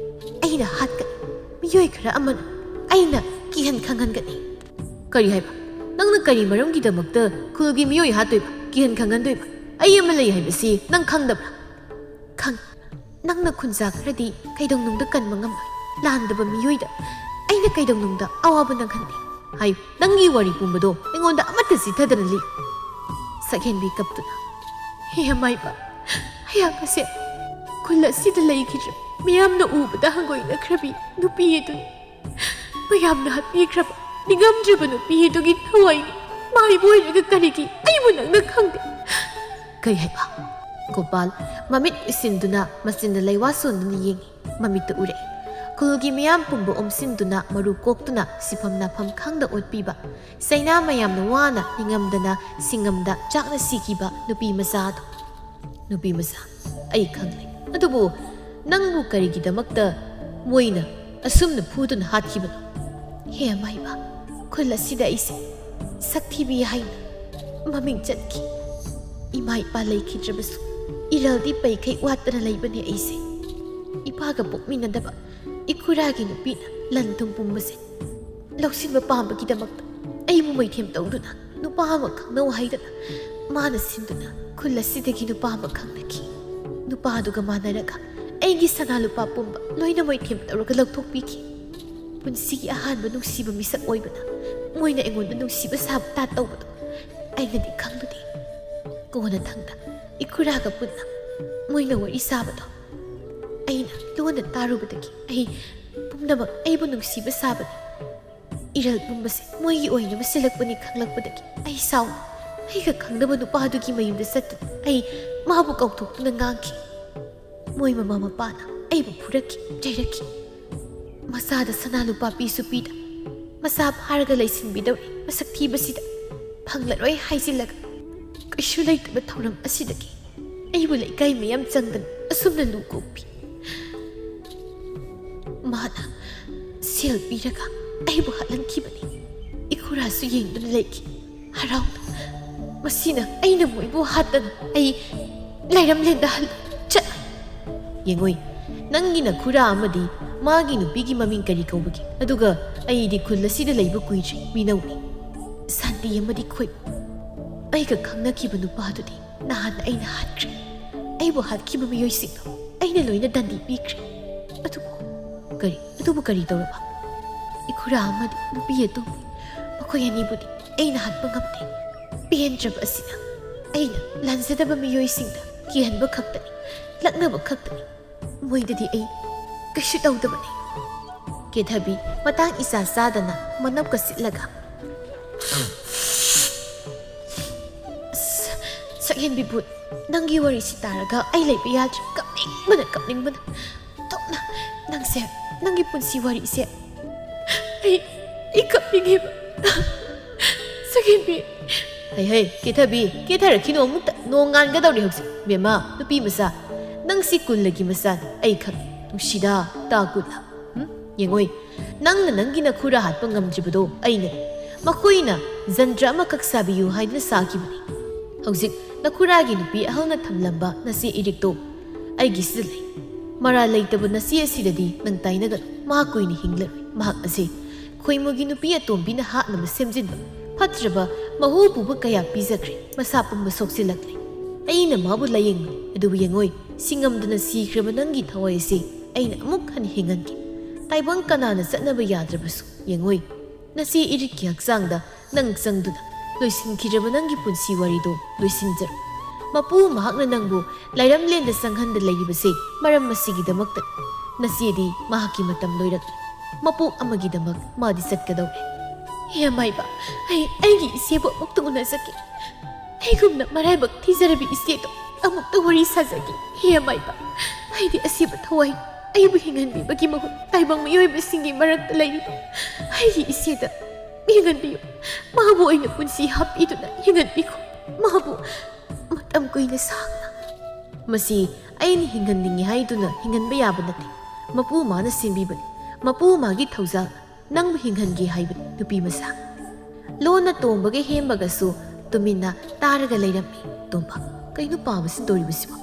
ꯑꯩꯅ ꯍꯥꯠꯀꯅꯤ ꯃꯤꯑꯣꯏ ꯈꯔ ꯑꯃꯅ ꯑꯩꯅ ꯀꯤꯍꯟ ꯈꯪꯍꯟꯒꯅꯤ ꯀꯔꯤ ꯍꯥꯏꯕ ꯅꯪꯅ ꯀꯔꯤ ꯃꯔꯝꯒꯤꯗꯃꯛꯇ ꯈꯨꯜꯒꯤ ꯃꯤꯑꯣꯏ ꯍꯥꯠꯇꯣꯏꯕ ꯀꯤꯍꯟ ꯈꯪꯍꯟꯗꯣꯏꯕ ꯑꯩ ꯑꯃ ꯂꯩ ꯍꯥꯏꯕꯁꯤ ꯅꯪ ꯈꯪꯗꯕ꯭ꯔꯥ ꯅꯪꯅ ꯈꯨꯟꯖꯥ ꯈꯔꯗꯤ ꯀꯩꯗꯧꯅꯨꯡꯗ ꯀꯟꯕ ꯉꯝꯂꯣꯏ ꯂꯥꯟꯗꯕ ꯃꯤꯑꯣꯏꯗ ꯑꯩꯅ ꯀꯩꯗꯧꯅꯨꯡꯗ ꯑꯋꯥꯕ ꯅꯪꯍꯟꯗꯦ ꯍꯥꯏꯌꯨ ꯅꯪꯒꯤ ꯋꯥꯔꯤ ꯄꯨꯝꯕꯗꯣ ꯑꯩꯉꯣꯟꯗ ꯑꯃꯠꯇ ꯆꯤꯊꯗꯅ ꯂꯤ ꯁꯛꯍꯦꯟꯕꯤ ꯀꯞꯇꯨꯅ ꯃꯥꯏꯕ ꯑꯩꯍꯥꯛ ꯈꯨꯜ ꯑꯁꯤꯗ ꯂꯩꯈꯤꯗ꯭ꯔꯦ ꯃꯤꯌꯥꯝꯅ ꯎꯕꯗ ꯍꯪꯒꯣꯏꯅꯈ꯭ꯔꯕꯤ ꯅꯨꯄꯤ ꯑꯗꯨꯅꯤ ꯃꯌꯥꯝꯅ ꯍꯥꯠꯄꯤꯈ꯭ꯔꯕ ꯅꯤꯡꯉꯝꯗ꯭ꯔꯕ ꯅꯨꯄꯤ ꯑꯗꯨꯒꯤ ꯊꯋꯥꯏꯅꯤ ꯃꯥꯏꯕ ꯑꯣꯏꯔꯒ ꯀꯔꯤꯒꯤ ꯑꯩꯕꯨ ꯅꯪꯅ ꯈꯪꯗꯦ ꯀꯩ ꯍꯥꯏꯕ ꯒꯣꯄꯥꯜ ꯃꯃꯤꯠ ꯎꯏꯁꯤꯟꯗꯨꯅ ꯃꯆꯤꯟꯗ ꯂꯩꯋꯥ ꯁꯣꯟꯗꯨꯅ ꯌꯦꯡꯉꯤ ꯃꯃꯤꯠꯇ ꯎꯔꯛꯏ ꯈꯨꯜꯒꯤ ꯃꯤꯌꯥꯝ ꯄꯨꯝꯕ ꯑꯣꯝꯁꯤꯟꯗꯨꯅ ꯃꯔꯨ ꯀꯣꯛꯇꯨꯅ ꯁꯤꯐꯝ ꯅꯥꯐꯝ ꯈꯪꯗ ꯑꯣꯠꯄꯤꯕ ꯆꯩꯅꯥ ꯃꯌꯥꯝꯅ ꯋꯥꯅ ꯅꯤꯡꯉꯝꯗꯅ ꯁꯤꯡꯉꯝꯗ ꯆꯥꯛꯅ ꯁꯤꯈꯤꯕ ꯅꯨꯄꯤ ꯃꯆꯥꯗꯣ ꯅꯨꯄꯤ ꯃꯆꯥ ꯑꯩ ꯈꯪꯂꯦ ꯑꯗꯨꯕꯨ ꯅꯪꯕꯨ ꯀꯔꯤꯒꯤꯗꯃꯛꯇ ꯃꯣꯏꯅ ꯑꯁꯨꯝꯅ ꯐꯨꯗꯨꯅ ꯍꯥꯠꯈꯤꯕꯅꯣ ꯃꯥꯏꯕ ꯈꯨꯜ ꯑꯁꯤꯗ ꯑꯩꯁꯦ ꯁꯛꯊꯤꯕꯤ ꯍꯥꯏꯅ ꯃꯃꯤꯡ ꯆꯠꯈꯤ ꯏꯃꯥ ꯏꯄꯥ ꯂꯩꯈꯤꯗ꯭ꯔꯕꯁꯨ ꯏꯔꯜꯗꯤ ꯄꯩꯈꯩ ꯋꯥꯠꯇꯅ ꯂꯩꯕꯅꯦ ꯑꯩꯁꯦ ꯏꯄꯥꯒ ꯄꯣꯛꯃꯤꯟꯅꯗꯕ ꯏꯈꯨꯔꯥꯒꯤ ꯅꯨꯄꯤꯅ ꯂꯟ ꯊꯨꯝ ꯄꯨꯝꯕꯁꯦ ꯂꯧꯁꯤꯟꯕ ꯄꯥꯝꯕꯒꯤꯗꯃꯛꯇ ꯑꯩꯕꯨ ꯃꯩꯊꯦꯝ ꯇꯧꯗꯨꯅ ꯅꯨꯄꯥ ꯑꯃ ꯈꯪꯅꯧ ꯍꯥꯏꯗꯅ ꯃꯥꯅ ꯁꯤꯟꯗꯨꯅ ꯈꯨꯜ ꯑꯁꯤꯗꯒꯤ ꯅꯨꯄꯥ ꯑꯃ ꯈꯪꯅꯈꯤ ꯅꯨꯄꯥꯗꯨꯒ ꯃꯥꯟꯅꯔꯒ ꯑꯩꯒꯤ ꯁꯅꯥ ꯂꯨꯄꯥ ꯄꯨꯝꯕ ꯂꯣꯏꯅ ꯃꯩꯊꯦꯝ ꯇꯧꯔꯒ ꯂꯧꯊꯣꯛꯄꯤꯈꯤ ꯄꯨꯟꯁꯤꯒꯤ ꯑꯍꯥꯟꯕ ꯅꯨꯡꯁꯤꯕ ꯃꯤꯁꯛ ꯑꯣꯏꯕꯅ ꯃꯣꯏꯅ ꯑꯩꯉꯣꯟꯗ ꯅꯨꯡꯁꯤꯕ ꯁꯥꯕ ꯇꯥꯠ ꯇꯧꯕꯗꯣ ꯑꯩꯅꯗꯤ ꯈꯪꯂꯨꯗꯦ ꯀꯣꯟꯅ ꯊꯪꯗ ꯏꯈꯨꯔꯥꯒ ꯄꯨꯟꯅ ꯃꯣꯏꯅ ꯋꯥꯔꯤ ꯁꯥꯕꯗꯣ ꯑꯩꯅ ꯂꯣꯟꯅ ꯇꯥꯔꯨꯕꯗꯒꯤ ꯑꯩ ꯄꯨꯝꯅꯃꯛ ꯑꯩꯕꯨ ꯅꯨꯡꯁꯤꯕ ꯁꯥꯕꯅꯤ ꯏꯔꯜ ꯄꯨꯝꯕꯁꯦ ꯃꯣꯏꯒꯤ ꯑꯣꯏꯅꯕ ꯁꯤꯜꯂꯛꯄꯅꯤ ꯈꯪꯂꯛꯄꯗꯒꯤ ꯑꯩ ꯁꯥꯎꯅ ꯑꯩꯒ ꯈꯪꯗꯕ ꯅꯨꯄꯥꯗꯨꯒꯤ ꯃꯌꯨꯝꯗ ꯆꯠꯇꯨꯅ ꯑꯩ ꯃꯥꯕꯨ ꯀꯧꯊꯣꯛꯇꯨꯅ ꯉꯥꯡꯈꯤ ꯃꯣꯏ ꯃꯃꯥ ꯃꯄꯥꯅ ꯑꯩꯕꯨ ꯐꯨꯔꯛꯈꯤ ꯆꯩꯔꯛꯈꯤ ꯃꯆꯥꯗ ꯁꯅꯥ ꯂꯨꯄꯥ ꯄꯤꯁꯨ ꯄꯤꯗ ꯃꯆꯥ ꯐꯥꯔꯒ ꯂꯩꯁꯤꯟꯕꯤꯗꯧꯔꯤ ꯃꯁꯛ ꯊꯤꯕꯁꯤꯗ ꯐꯪꯂꯔꯣꯏ ꯍꯥꯏꯖꯤꯜꯂꯒ ꯀꯩꯁꯨ ꯂꯩꯇꯕ ꯊꯧꯔꯝ ꯑꯁꯤꯗꯒꯤ ꯑꯩꯕꯨ ꯂꯩꯀꯥꯏ ꯃꯌꯥꯝ ꯆꯪꯗꯅ ꯑꯁꯨꯝꯅ ꯂꯨ ꯀꯣꯛꯄꯤ ꯃꯥꯅ ꯁꯦꯜ ꯄꯤꯔꯒ ꯑꯩꯕꯨ ꯍꯥꯠꯍꯟꯈꯤꯕꯅꯤ ꯏꯈꯨꯔꯥꯁꯨ ꯌꯦꯡꯗꯨꯅ ꯂꯩꯈꯤ ꯍꯔꯥꯎꯅ ꯃꯁꯤꯅ ꯑꯩꯅ ꯃꯣꯏꯕꯨ ꯍꯥꯠꯇꯅ ꯑꯩ ꯂꯩꯔꯝꯂꯦꯟꯗ ꯆꯠꯂꯣꯏ ꯌꯦꯡꯉꯣꯏ ꯅꯪꯒꯤ ꯅꯈꯨꯔꯥ ꯑꯃꯗꯤ ꯃꯥꯒꯤ ꯅꯨꯄꯤꯒꯤ ꯃꯃꯤꯡ ꯀꯔꯤ ꯀꯧꯕꯒꯦ ꯑꯗꯨꯒ ꯑꯩꯗꯤ ꯈꯨꯜ ꯑꯁꯤꯗ ꯂꯩꯕ ꯀꯨꯏꯗ꯭ꯔꯤ ꯃꯤꯅꯧꯅꯤ ꯁꯥꯟꯇꯤ ꯑꯃꯗꯤ ꯈꯣꯏꯕꯨ ꯑꯩꯒ ꯈꯪꯅꯈꯤꯕ ꯅꯨꯄꯥꯗꯨꯗꯤ ꯅꯍꯥꯟ ꯑꯩꯅ ꯍꯥꯠꯈ꯭ꯔꯦ ꯑꯩꯕꯨ ꯍꯥꯠꯈꯤꯕ ꯃꯤꯑꯣꯏꯁꯤꯡꯗꯣ ꯑꯩꯅ ꯂꯣꯏꯅ ꯗꯟꯗꯤ ꯄꯤꯈ꯭ꯔꯦ ꯑꯗꯨꯕꯨ ꯀꯔꯤ ꯇꯧꯔꯕ ꯏꯈꯨꯔꯥ ꯑꯃꯗꯤ ꯅꯨꯄꯤ ꯑꯇꯣꯝꯕꯤ ꯃꯈꯣꯏ ꯑꯅꯤꯕꯨꯗꯤ ꯑꯩꯅ ꯍꯥꯠꯄ ꯉꯝꯗꯦ ꯄꯦꯟꯗ꯭ꯔꯕ ꯑꯁꯤꯅ ꯑꯩꯅ ꯂꯥꯟꯖꯗꯕ ꯃꯤꯑꯣꯏꯁꯤꯡꯗ ꯀꯤꯍꯟꯕ ꯈꯛꯇꯅꯤ ꯂꯛꯅꯕ ꯈꯛꯇꯅꯤ ꯃꯣꯏꯗꯗꯤ ꯑꯩ ꯀꯩꯁꯨ ꯇꯧꯗꯕꯅꯤ ꯀꯦꯊꯕꯤ ꯃꯇꯥꯡ ꯏꯆꯥ ꯆꯥꯗꯅ ꯃꯅꯞꯀ ꯁꯤꯠꯂꯒ ꯁꯛꯍꯦꯟꯕꯤ ꯕꯨꯠ ꯅꯪꯒꯤ ꯋꯥꯔꯤꯁꯤ ꯇꯥꯔꯒ ꯑꯩ ꯂꯩꯕ ꯌꯥꯗ꯭ꯔꯦ ꯀꯞꯅꯤꯡꯕꯅ ꯊꯣꯛꯅ ꯅꯪꯁꯦ ꯅꯪꯒꯤ ꯄꯨꯟꯁꯤ ꯋꯥꯔꯤꯁꯦ ꯑꯩ ꯀꯞꯅꯤꯡꯉꯦꯕ ꯁꯛꯍꯦꯟꯕꯤ ꯍꯩ ꯀꯦꯊꯕꯤ ꯀꯦꯊꯔꯛꯈꯤꯅꯣ ꯑꯃꯨꯛꯇ ꯅꯣꯡ ꯉꯥꯟꯒꯗꯧꯔꯦ ꯍꯧꯖꯤꯛ ꯕꯦꯝꯃ ꯅꯨꯄꯤ ꯃꯆꯥ ꯅꯪꯁꯤ ꯀꯨꯜꯂꯒꯤ ꯃꯆꯥꯅꯤ ꯑꯩ ꯈꯪꯉꯦ ꯅꯨꯡꯁꯤꯗꯥ ꯇꯥ ꯀꯨꯜꯂ ꯌꯦꯡꯉꯣꯏ ꯅꯪꯅ ꯅꯪꯒꯤ ꯅꯈꯨꯔꯥ ꯍꯥꯠꯄ ꯉꯝꯗ꯭ꯔꯤꯕꯗꯣ ꯑꯩꯅꯅꯤ ꯃꯈꯣꯏꯅ ꯖꯟꯇ꯭ꯔ ꯑꯃꯈꯛ ꯁꯥꯕꯤꯌꯨ ꯍꯥꯏꯗꯨꯅ ꯁꯥꯈꯤꯕꯅꯤ ꯍꯧꯖꯤꯛ ꯅꯈꯨꯔꯥꯒꯤ ꯅꯨꯄꯤ ꯑꯍꯜꯅ ꯊꯝꯂꯝꯕ ꯅꯆꯦ ꯏꯔꯤꯛꯇꯣ ꯑꯩꯒꯤꯁꯤꯗ ꯂꯩ ꯃꯔꯥꯜ ꯂꯩꯇꯕ ꯅꯆꯦ ꯑꯁꯤꯗꯗꯤ ꯅꯪ ꯇꯥꯏꯅꯒꯅꯨ ꯃꯍꯥꯛ ꯀꯨꯏꯅ ꯍꯤꯡꯂꯔꯣꯏ ꯃꯍꯥꯛ ꯑꯁꯤ ꯈꯣꯏꯃꯨꯒꯤ ꯅꯨꯄꯤ ꯑꯇꯣꯝꯕꯤꯅ ꯍꯥꯠꯅꯕ ꯁꯦꯝꯖꯤꯟꯕ ꯐꯠꯇ꯭ꯔꯕ ꯃꯍꯨ ꯄꯨꯕ ꯀꯌా ꯄꯤꯖꯈ꯭ರೆ ꯃꯁꯥ ꯄꯨꯝꯕ ꯁꯣꯛꯆꯤꯜꯂꯛꯂꯦ ꯑꯩꯅ ꯃꯥꯕꯨ ꯂꯥꯌꯦꯡꯕꯅꯤ ꯑꯗꯨꯕꯨ ꯌꯦꯡꯉꯣꯏ ꯁꯤꯡꯉꯝꯗꯅ ꯁꯤꯈ꯭ꯔꯕ ꯅꯪꯒꯤ ꯊꯋꯥꯏ ꯑꯁꯤ ꯑꯩꯅ ꯑꯃꯨꯛ ꯍꯟꯅ ꯍꯤꯡꯍꯟꯒꯦ ꯇꯥꯏꯕꯪ ꯀꯅꯥꯅ ꯆꯠꯅꯕ ꯌꯥꯗ꯭ꯔꯕꯁꯨ ꯌꯦꯡꯉꯣꯏ ꯅꯆꯦ ꯏꯔꯤꯛꯀꯤ ꯍꯛꯆꯥꯡꯗ ꯅꯪ ꯆꯪꯗꯨꯅ ꯂꯣꯏꯁꯤꯟꯈꯤꯗ꯭ꯔꯕ ꯅꯪꯒꯤ ꯄꯨꯟꯁꯤ ꯋꯥꯔꯤꯗꯣ ꯂꯣꯏꯁꯤꯟꯖꯔꯣ ꯃꯄꯨ ꯃꯍꯥꯛꯅ ꯅꯪꯕꯨ ꯂꯥꯏꯔꯝꯂꯦꯟꯗ ꯆꯪꯍꯟꯗ ꯂꯩꯔꯤꯕꯁꯦ ꯃꯔꯝ ꯑꯁꯤꯒꯤꯗꯃꯛꯇꯅꯤ ꯅꯆꯦꯗꯤ ꯃꯍꯥꯛꯀꯤ ꯃꯇꯝ ꯂꯣꯏꯔꯛꯂꯤ ꯃꯄꯣꯛ ꯑꯃꯒꯤꯗꯃꯛ ꯃꯥꯗꯤ ꯆꯠꯀꯗꯧꯔꯦ ꯍꯦꯃꯥꯏꯕ ꯑꯩꯒꯤ ꯏꯆꯦꯕꯨ ꯑꯃꯨꯛꯇ ꯎꯅꯖꯒꯦ ꯑꯩꯒꯨꯝꯅ ꯃꯔꯥꯏꯕꯛ ꯊꯤꯖꯔꯕꯤ ꯏꯆꯦꯗꯣ ꯑꯃꯨꯛꯇ ꯋꯥꯔꯤ ꯁꯥꯖꯒꯦ ꯍꯦꯃꯥꯏꯕ ꯑꯩꯗꯤ ꯑꯁꯤꯕ ꯊꯋꯥꯏ ꯑꯩꯕꯨ ꯍꯤꯡꯍꯟꯕꯤꯕꯒꯤ ꯃꯍꯨꯠ ꯇꯥꯏꯕꯪ ꯃꯤꯑꯣꯏꯕꯁꯤꯡꯒꯤ ꯃꯔꯛꯇ ꯂꯩꯔꯤꯕ ꯑꯩꯒꯤ ꯏꯆꯦꯗ ꯍꯤꯡꯍꯟꯕꯤꯌꯨ ꯃꯥꯕꯨ ꯑꯣꯏꯅ ꯄꯨꯟꯁꯤ ꯍꯥꯞꯄꯤꯗꯨꯅ ꯍꯤꯡꯍꯟꯕꯤꯈꯣ ꯃꯥꯕꯨ ꯃꯇꯝ ꯀꯨꯏꯅ ꯁꯥꯡꯅ ꯃꯁꯤ ꯑꯩꯅ ꯍꯤꯡꯍꯟꯅꯤꯡꯉꯤ ꯍꯥꯏꯗꯨꯅ ꯍꯤꯡꯍꯟꯕ ꯌꯥꯕ ꯅꯠꯇꯦ ꯃꯄꯨ ꯃꯥꯅ ꯁꯦꯝꯕꯤꯕꯅꯤ ꯃꯄꯨ ꯃꯥꯒꯤ ꯊꯧꯖꯥꯜ ꯅꯪꯕꯨ ꯍꯤꯡꯍꯟꯒꯦ ꯍꯥꯏꯕꯅꯤ ꯅꯨꯄꯤ ꯃꯆꯥ ꯂꯣꯟꯅ ꯇꯣꯡꯕꯒ ꯍꯦꯟꯕꯒꯁꯨ ꯇꯨꯃꯤꯟꯅ ꯇꯥꯔꯒ ꯂꯩꯔꯝꯃꯤ ꯇꯣꯝꯕ ꯀꯩꯅꯣ ꯄꯥꯕꯁꯤ ꯇꯧꯔꯤꯕꯁꯤꯕꯣ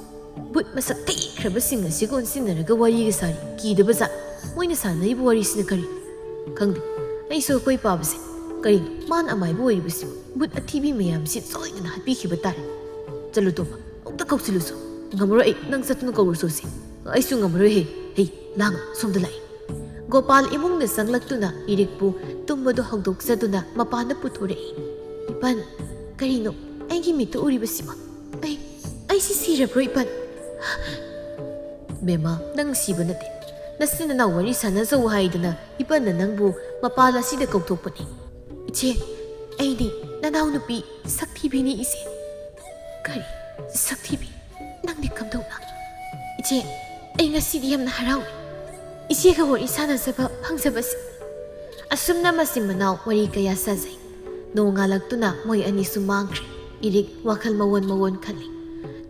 ꯕꯨꯠ ꯃꯁꯛ ꯊꯤꯈ꯭ꯔꯕꯁꯤꯡ ꯑꯁꯤꯒ ꯑꯣꯟꯁꯤꯟꯅꯔꯒ ꯋꯥꯔꯤꯒ ꯁꯥꯔꯤ ꯀꯤꯗꯕꯖꯥꯠ ꯃꯣꯏꯅ ꯁꯥꯟꯅꯔꯤꯕ ꯋꯥꯔꯤꯁꯤꯅ ꯀꯔꯤ ꯈꯪꯗꯦ ꯑꯩꯁꯨ ꯑꯩꯈꯣꯏ ꯄꯥꯕꯁꯦ ꯀꯔꯤꯅꯣ ꯃꯥꯅ ꯑꯃꯥꯏꯕ ꯑꯣꯏꯔꯤꯕꯁꯤꯕꯨ ꯕꯨꯠ ꯑꯊꯤꯕꯤ ꯃꯌꯥꯝꯁꯤ ꯁꯣꯏꯗꯅ ꯍꯥꯠꯄꯤꯈꯤꯕ ꯇꯥꯔꯦ ꯆꯠꯂꯨ ꯇꯣꯝꯕ ꯑꯃꯨꯛꯇ ꯀꯧꯁꯤꯜꯂꯨꯁꯨ ꯉꯝꯃꯔꯣꯏ ꯑꯩ ꯅꯪ ꯆꯠꯇꯨꯅ ꯀꯧꯔꯨꯁꯨꯁꯤ ꯑꯩꯁꯨ ꯉꯝꯃꯔꯣꯏ ꯍꯦ ꯂꯥꯡ ꯁꯣꯝꯗ ꯂꯥꯛꯏ ꯒꯣꯄꯥꯜ ꯏꯃꯨꯡꯗ ꯆꯪꯂꯛꯇꯨꯅ ꯏꯔꯤꯛꯄꯨ ꯇꯨꯝꯕꯗꯣ ꯍꯧꯗꯣꯛꯆꯗꯨꯅ ꯃꯄꯥꯟꯗ ꯄꯨꯊꯣꯔꯛꯏ ꯏꯄꯟ ꯀꯔꯤꯅꯣ ꯑꯩꯒꯤ ꯃꯤꯠꯇ ꯎꯔꯤꯕꯁꯤꯕꯣ ꯑꯩꯁꯤ ꯁꯤꯔꯕ꯭ꯔꯣ ꯏꯄꯟ ꯕꯦꯝꯃ ꯅꯪ ꯁꯤꯕ ꯅꯠꯇꯦ ꯅꯆꯤꯟ ꯅꯅꯥꯎ ꯋꯥꯔꯤ ꯁꯥꯟꯅꯖꯧ ꯍꯥꯏꯗꯅ ꯏꯄꯟꯅ ꯅꯪꯕꯨ ꯃꯄꯥꯜ ꯑꯁꯤꯗ ꯀꯧꯊꯣꯛꯄꯅꯤ ꯏꯆꯦ ꯑꯩꯗꯤ ꯅꯅꯥꯎ ꯅꯨꯄꯤ ꯁꯛꯊꯤꯕꯤꯅꯤ ꯏꯆꯦ ꯀꯔꯤ ꯁꯛꯊꯤꯕꯤ ꯅꯪꯗꯤ ꯀꯝꯗꯧꯅ ꯏꯆꯦ ꯑꯩ ꯉꯁꯤꯗꯤ ꯌꯥꯝꯅ ꯍꯔꯥꯎꯏ ꯏꯆꯦꯒ ꯋꯥꯔꯤ ꯁꯥꯟꯅꯖꯕ ꯐꯪꯖꯕꯁꯤ ꯑꯁꯨꯝꯅ ꯃꯆꯤꯟ ꯃꯅꯥꯎ ꯋꯥꯔꯤ ꯀꯌꯥ ꯁꯥꯖꯩ ꯅꯣꯡꯉꯥꯜꯂꯛꯇꯨꯅ ꯃꯣꯏ ꯑꯅꯤꯁꯨ ꯃꯥꯡꯈ꯭ꯔꯦ ꯏꯔꯤꯛ ꯋꯥꯈꯜ ꯃꯋꯣꯟ ꯈꯜꯂꯤ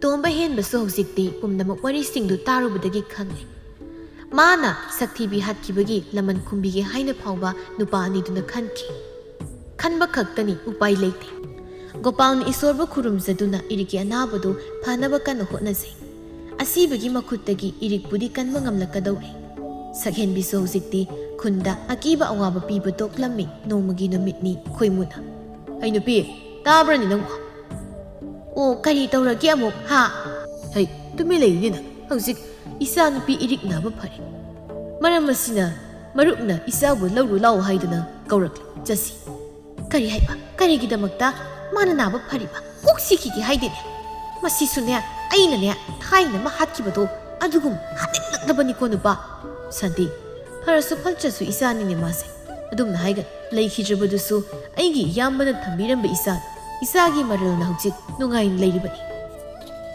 ꯇꯣꯝꯕ ꯍꯦꯟꯕꯁꯨ ꯍꯧꯖꯤꯛꯇꯤ ꯄꯨꯝꯅꯃꯛ ꯋꯥꯔꯤꯁꯤꯡꯗꯨ ꯇꯥꯔꯨꯕꯗꯒꯤ ꯈꯪꯂꯦ ꯃꯥꯅ ꯁꯛꯊꯤꯕꯤ ꯍꯥꯠꯈꯤꯕꯒꯤ ꯂꯃꯟ ꯈꯨꯝꯕꯤꯒꯦ ꯍꯥꯏꯅ ꯐꯥꯎꯕ ꯅꯨꯄꯥ ꯑꯅꯤꯗꯨꯅ ꯈꯟꯈꯤ ꯈꯟꯕ ꯈꯛꯇꯅꯤ ꯎꯄꯥꯏ ꯂꯩꯇꯦ ꯒꯣꯄꯥꯜꯅ ꯏꯁꯣꯔꯕꯨ ꯈꯨꯔꯨꯝꯖꯗꯨꯅ ꯏꯔꯤꯛꯀꯤ ꯑꯅꯥꯕꯗꯨ ꯐꯅꯕ ꯀꯟꯅ ꯍꯣꯠꯅꯖꯩ ꯑꯁꯤꯕꯒꯤ ꯃꯈꯨꯠꯇꯒꯤ ꯏꯔꯤꯛꯄꯨꯗꯤ ꯀꯟꯕ ꯉꯝꯂꯛꯀꯗꯧꯔꯦ ꯁꯛꯍꯦꯟꯕꯤꯁꯨ ꯍꯧꯖꯤꯛꯇꯤ ꯈꯨꯟꯗ ꯑꯀꯤꯕ ꯑꯋꯥꯕ ꯄꯤꯕ ꯇꯣꯛꯂꯝꯃꯤ ꯅꯣꯡꯃꯒꯤ ꯅꯨꯃꯤꯠꯅꯤ ꯈꯣꯏꯃꯨꯅ ꯑꯩ ꯅꯨꯄꯤ ꯇꯥꯕ꯭ꯔꯅꯤ ꯅꯪꯕꯨ ꯑꯣ ꯀꯔꯤ ꯇꯧꯔꯒꯦ ꯑꯃꯨꯛ ꯍꯥ ꯍꯩ ꯇꯨꯃꯤꯟ ꯂꯩꯌꯨꯅꯦ ꯍꯧꯖꯤꯛ ꯏꯆꯥ ꯅꯨꯄꯤ ꯏꯔꯤꯛ ꯅꯥꯕ ꯐꯔꯦ ꯃꯔꯝ ꯑꯁꯤꯅ ꯃꯔꯨꯞꯅ ꯏꯆꯥꯕꯨ ꯂꯧꯔꯨ ꯂꯥꯎ ꯍꯥꯏꯗꯨꯅ ꯀꯧꯔꯛꯂꯦ ꯆꯠꯁꯤ ꯀꯔꯤ ꯍꯥꯏꯕ ꯀꯔꯤꯒꯤꯗꯃꯛꯇ ꯃꯥꯅ ꯅꯥꯕ ꯐꯔꯤꯕ ꯀꯣꯛ ꯁꯤꯈꯤꯒꯦ ꯍꯥꯏꯗꯦꯅꯦ ꯃꯁꯤꯁꯨꯅꯦ ꯑꯩꯅꯅꯦ ꯊꯥꯏꯅ ꯑꯃ ꯍꯥꯠꯈꯤꯕꯗꯣ ꯑꯗꯨꯒꯨꯝ ꯍꯥꯠꯅꯤꯡꯂꯛꯂꯕꯅꯤꯀꯣ ꯅꯨꯄꯥ ꯁꯥꯟꯇꯤ ꯐꯔꯁꯨ ꯐꯠꯇ꯭ꯔꯁꯨ ꯏꯆꯥꯅꯤꯅꯦ ꯃꯥꯁꯦ ꯑꯗꯨꯝꯅ ꯍꯥꯏꯒꯅꯤ ꯂꯩꯈꯤꯗ꯭ꯔꯕꯗꯨꯁꯨ ꯑꯩꯒꯤ ꯏꯌꯥꯝꯕꯅ ꯊꯝꯕꯤꯔꯝꯕ ꯏꯆꯥꯒꯤ ꯃꯔꯜꯅ ꯍꯧꯖꯤꯛ ꯅꯨꯡꯉꯥꯏꯅ ꯂꯩꯔꯤꯕꯅꯤ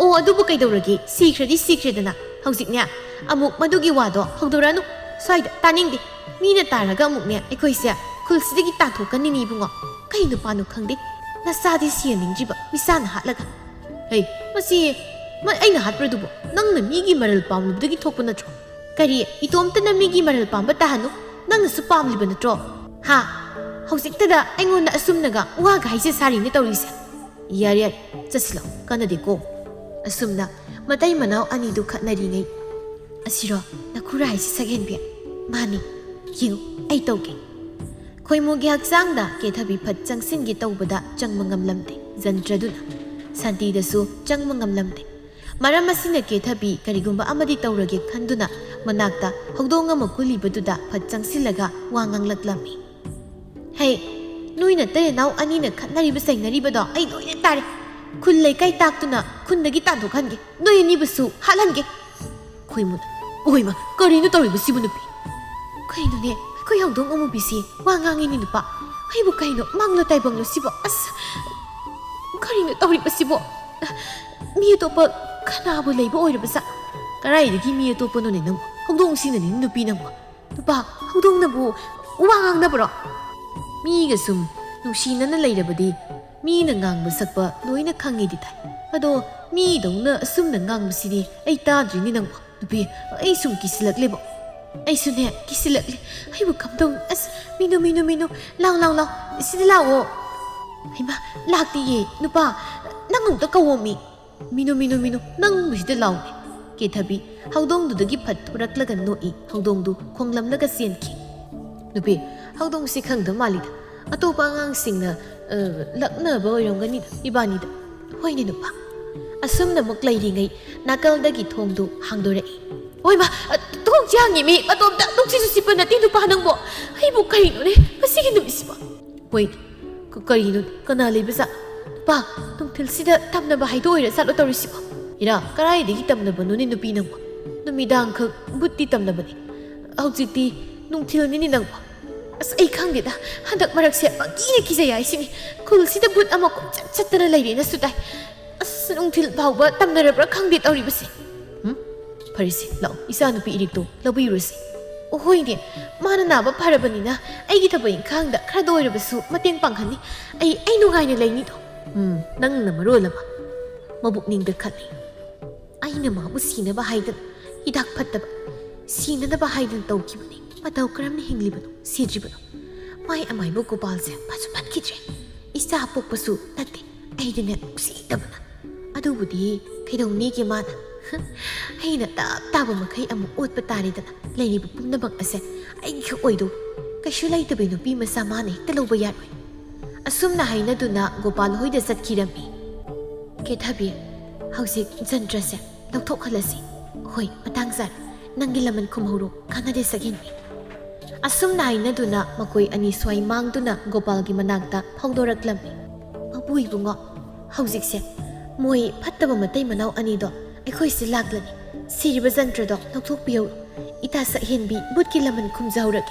ꯑꯣ ꯑꯗꯨꯕꯨ ꯀꯩꯗꯧꯔꯒꯦ ꯁꯤꯈ꯭ꯔꯗꯤ ꯁꯤꯈ꯭ꯔꯦꯗꯅ ꯍꯧꯖꯤꯛꯅꯦ ꯑꯃꯨꯛ ꯃꯗꯨꯒꯤ ꯋꯥꯗꯣ ꯍꯧꯗꯣꯔꯛꯑꯅꯨ ꯁ꯭ꯋꯥꯏꯗ ꯇꯥꯅꯤꯡꯗꯦ ꯃꯤꯅ ꯇꯥꯔꯒ ꯑꯃꯨꯛꯅꯦ ꯑꯩꯈꯣꯏꯁꯦ ꯈꯨꯜꯁꯤꯗꯒꯤ ꯇꯥꯟꯊꯣꯛꯀꯅꯤꯅꯤ ꯏꯕꯨꯡꯉꯣ ꯀꯩ ꯅꯨꯄꯥꯅꯣ ꯈꯪꯗꯦ ꯅꯆꯥꯗꯤ ꯁꯤꯍꯟꯅꯤꯡꯗ꯭ꯔꯤꯕ ꯃꯤꯆꯥꯅ ꯍꯥꯠꯂꯒ ꯍꯩ ꯃꯁꯤ ꯑꯩꯅ ꯍꯥꯠꯄ꯭ꯔꯗꯨꯕꯨ ꯅꯪꯅ ꯃꯤꯒꯤ ꯃꯔꯜ ꯄꯥꯝꯂꯨꯕꯗꯒꯤ ꯊꯣꯛꯄ ꯅꯠꯇ꯭ꯔꯣ ꯀꯔꯤ ꯏꯇꯣꯝꯇꯅ ꯃꯤꯒꯤ ꯃꯔꯜ ꯄꯥꯝꯕ ꯇꯥꯍꯟꯅꯨ ꯅꯪꯅꯁꯨ ꯄꯥꯝꯂꯤꯕ ꯅꯠꯇ꯭ꯔꯣ ꯍꯥ ꯍꯧꯖꯤꯛꯇꯗ ꯑꯩꯉꯣꯟꯗ ꯑꯁꯨꯝꯅꯒ ꯋꯥꯒ ꯍꯥꯏꯖ ꯁꯥꯔꯤꯅꯦ ꯇꯧꯔꯤꯁꯦ ꯌꯥꯔꯦ ꯆꯠꯁꯤꯂꯣ ꯀꯥꯟꯅꯗꯦꯀꯣ ꯑꯁꯨꯝꯅ ꯃꯇꯩ ꯃꯅꯥꯎ ꯑꯅꯤꯗꯨ ꯈꯠꯅꯔꯤꯉꯩ ꯑꯁꯤꯔꯣ ꯅꯈꯨꯔꯥ ꯍꯥꯏꯁꯤ ꯁꯛꯍꯦꯟꯕꯤ ꯃꯥꯅꯤ ꯌꯦꯡꯉꯨ ꯑꯩ ꯇꯧꯒꯦ ꯈꯣꯏꯃꯨꯒꯤ ꯍꯛꯆꯥꯡꯗ ꯀꯦꯊꯕꯤ ꯐꯠ ꯆꯪꯁꯤꯟꯒꯦ ꯇꯧꯕꯗ ꯆꯪꯕ ꯉꯝꯂꯝꯗꯦ ꯖꯟꯇ꯭ꯔꯗꯨꯅ ꯁꯥꯟꯇꯤꯗꯁꯨ ꯆꯪꯕ ꯉꯝꯂꯝꯗꯦ ꯃꯔꯝ ꯑꯁꯤꯅ ꯀꯦꯊꯕꯤ ꯀꯔꯤꯒꯨꯝꯕ ꯑꯃꯗꯤ ꯇꯧꯔꯒꯦ ꯈꯟꯗꯨꯅ ꯃꯅꯥꯛꯇ ꯍꯧꯗꯣꯡ ꯑꯃ ꯀꯨꯜꯂꯤꯕꯗꯨꯗ ꯐꯠ ꯆꯪꯁꯤꯜꯂꯒ ꯋꯥ ꯉꯥꯡꯂꯛꯂꯝꯃꯤ ꯍꯩ ꯅꯣꯏꯅ ꯇꯔꯦꯅꯥꯎ ꯑꯅꯤꯅ ꯈꯠꯅꯔꯤꯕ ꯆꯩꯅꯔꯤꯕꯗꯣ ꯑꯩ ꯂꯣꯏꯅ ꯇꯥꯔꯦ ꯈꯨꯜ ꯂꯩꯀꯥꯏ ꯇꯥꯛꯇꯨꯅ ꯈꯨꯟꯗꯒꯤ ꯇꯥꯟꯊꯣꯛꯍꯟꯒꯦ ꯅꯣꯏ ꯑꯅꯤꯕꯨꯁꯨ ꯍꯥꯠꯍꯟꯒꯦ ꯈꯣꯏꯃꯨꯅ ꯑꯣꯏꯃ ꯀꯔꯤꯅꯣ ꯇꯧꯔꯤꯕꯁꯤꯕꯨ ꯅꯨꯄꯤ ꯀꯩꯅꯣꯅꯦ ꯑꯩꯈꯣꯏ ꯍꯧꯗꯣꯡ ꯑꯃꯨꯕꯤꯁꯤ ꯋꯥ ꯉꯥꯡꯉꯤꯅꯤ ꯅꯨꯄꯥ ꯑꯩꯕꯨ ꯀꯩꯅꯣ ꯃꯥꯡꯂꯣ ꯇꯥꯏꯕꯪꯂꯣ ꯁꯤꯕꯣ ꯑꯁ ꯀꯔꯤꯅꯣ ꯇꯧꯔꯤꯕꯁꯤꯕꯣ มีตัวเปิดขนาบุเลยบ่โอยหรือเปล่าก็ไรเด็กที่มีตัวเปิดนั่นเองห้องดงสินั่นนี่นูปีนังบ่ตัวป่าห้องดงนั่นบ่ว่างนะบ่หรอมีกระซุ่มนูชีนั่นเลยเดี๋ยวบ่ดีมีหนังงางบ่สักบ่น้อยนักขังไงดิไทยอะโดมีดงน่ะซุ่มหนังงางบ่สิดีไอ้ตาจีนี่นังบ่นูปีไอ้ซุ่มกิสลักเลยบ่ไอ้สุเนี่ยกิสลักเลยไอ้บุคำดงมีนูเล่าสิได้เล่าไอ้มาลากตีเย่นูป่านั่งงงตะกวมีนั่งไม่ได้เล่าเกทับีเฮาดงดูดกิพัดทุรักละกันโนอีเฮาดงดูคงลำละกันเสียนขี้นูปีเฮาดงสิขังดมาลิดอะตัวปางอังสิงนะลักเนอบ่อยงกันนี่อีบานี่ห้อยนี่นูป่าอาสมน่ะมักไล่ดีไงนักเกลดกิทงดูหางดูเรโอ้ยมาทงจ้างยี่มีมาตัวตงสิปนัดที่นูป่านังบ่ให้บุกไก่นูเนี่ยมาสิกินนูบิสิบ่เว้ยก็ไก่นูก็น่าเลยบิซะป่าตรงเทลสิดะทำนาบะให้ด้วยละสัตว์ตัวริสิบ่อีน่ะก็ไรดีที่ทำนาบะนูนี่นูปีนังบ่นูมีดังคือบุตรที่ทำนาบะนี่เอาจิตที่นุ่งเทลนี่นังบ่ไอ้ข้างเด็ดอ่ะฮันดักมารักเสียบางทีนี่คิดจะย้ายสินี่คุณสิดะบุตรอามาก็จัดตระไรดีนะสุดท้ายนุ่งเทลเบาบ่ทำนารับรักข้างเด็ดเอาริบสิพาริสิเราอีสานนูปีอีกตัวเราไปรู้สิโอ้ยเนี่ยมาหน้าบ่พาราบันนี่นะไอ้กิทบะอิงข้างดะคราโดยระเบิดสูมาเตียงปังคันนี่ไอ้นูไงในเลยนี่ตัวนั่งน่ะมารู้ละมาบุกนิ่งเด็กขัดเลยไอ้น่ะมาบุสีน่ะบ่ให้ดันอีดักพัดตะบะสีน่ะบ่ให้ดันเต้าคิบันนี่มาเต้ากรามนี่หิงลิบันเสียจิบันไม่อามายบุกบาลเสียปัจจุบันคิดเจอีสาปกปะสูนั่นเตไอ้เดเนี่ยสีตะบันอะดูบุดีใครดงนี่กี่มานะไอ้น่ะตาบ่มาใครอามุอดปะตานี่ตะนะเลยนี่บุปุ่มน่ะบังอะเสไอ้ขี้โอยดูก็ช่วยไล่ตะเบนปีมาสามานี่ตะโลบยาด้วยอาสมน่ะให้น่ะดูน่ะโกบาลหอยเดสัตคิรามีเกทับบีเฮาสิจันทรเสดอกทกขละสิหอยมาตั้งซัดนั่งกินละมันคุมหูรุคานาเดสักเห็นมีอาสมน่ะให้น่ะดูน่ะมาคุยอันนี้สวยมังดูน่ะโกบาลกิมานากตะพองโดรักลำมีมาบุยบุงอ่ะเฮาสิเสมวยพัดตะบ่มาไต้มะนาวอันนี้ดอกไอ้คุยสิลักละนี่สิริบจันทรดอกดอกทกเปียวอีตาสักเห็นบีบุดกินละมันคุมเจ้ารัก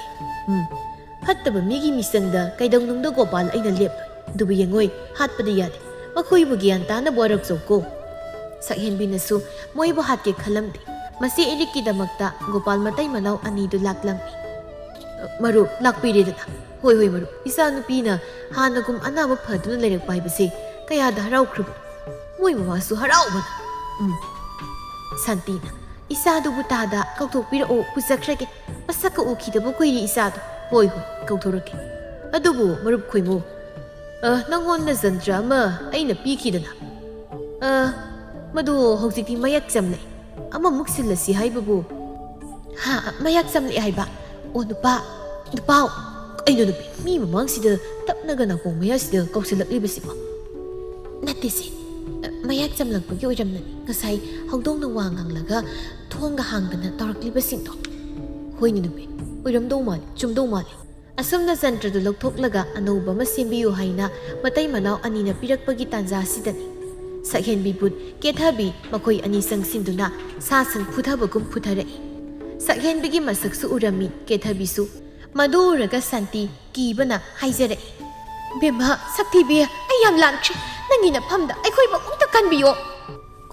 พัดตะบ่มีกิมิสังดาไกดงนุงดโกบาลไอ้น่ะเลียบดูไปยังงวยฮัดปะดิยาดิมาคุยบุกิยันตานะบัวรักโจโกสักเห็นบินสูมวยบุฮัดเกขลัมดิมาสิเอริกิดามักตาโกบาลมาไต้มะนาวอันนี้ดูลักลังมีมารุลักปีเดนะหอยมารุอิสานุปีนะฮานะกุมอันน่าบ่เผิดนั่นเลยรักไปบ่สิกะยาดาเราครุบมวยมาสูฮาเราบ่สันตินะอิสาดูบุตาดาเขาถูกปีโอปุสักเรกปัสสักโอคิดบ่คุยดิอิสาดูหอยเขาถูกรักอะดูบุมารุคุยมูน้องคนน่ะจันทรามาไอ้น่ะปีคิดนะมาดูหกสิบที่ไม่อยากจำเลยอามามุกสิละสิให้บูฮะไม่อยากจำเลยให้บ้าโอ้นุป้าไอ้นุปีมีมามังสิเดอตับนักกันนะคงไม่อยากสิเดอก็สิละรีบสิบ่นั่นดิสิไม่อยากจำหลังไปยุ่ยจำนั่นก็ใส่ห้องต้องนวางหังแล้วก็ท่วงกระหังกันนะตอนรีบสิต่อหอยนุปีโอ้ยรำดงมาจุ่มดงมาเลยอาสมน่ะจันทร์ดูลักทุกละกะอนุบามาเสียมบิวให้นะมาไต้มะนาวอันนี้นะพิรักปกิตันจาสิดันีสักเห็นบีบุตรเกทับบีมาคุยอันนี้สังสินดูนะซาสังพุทธบกุมพุทธเรสักเห็นบิกิมาสักสุอุรามิเกทับบิสุมาดูระกะสันติกีบนะให้เจเรเบมาสักทีเบียไอ้ยามหลังชนั่งกินพัมดาไอ้คุยบอกอุ้งตะกันบิโอ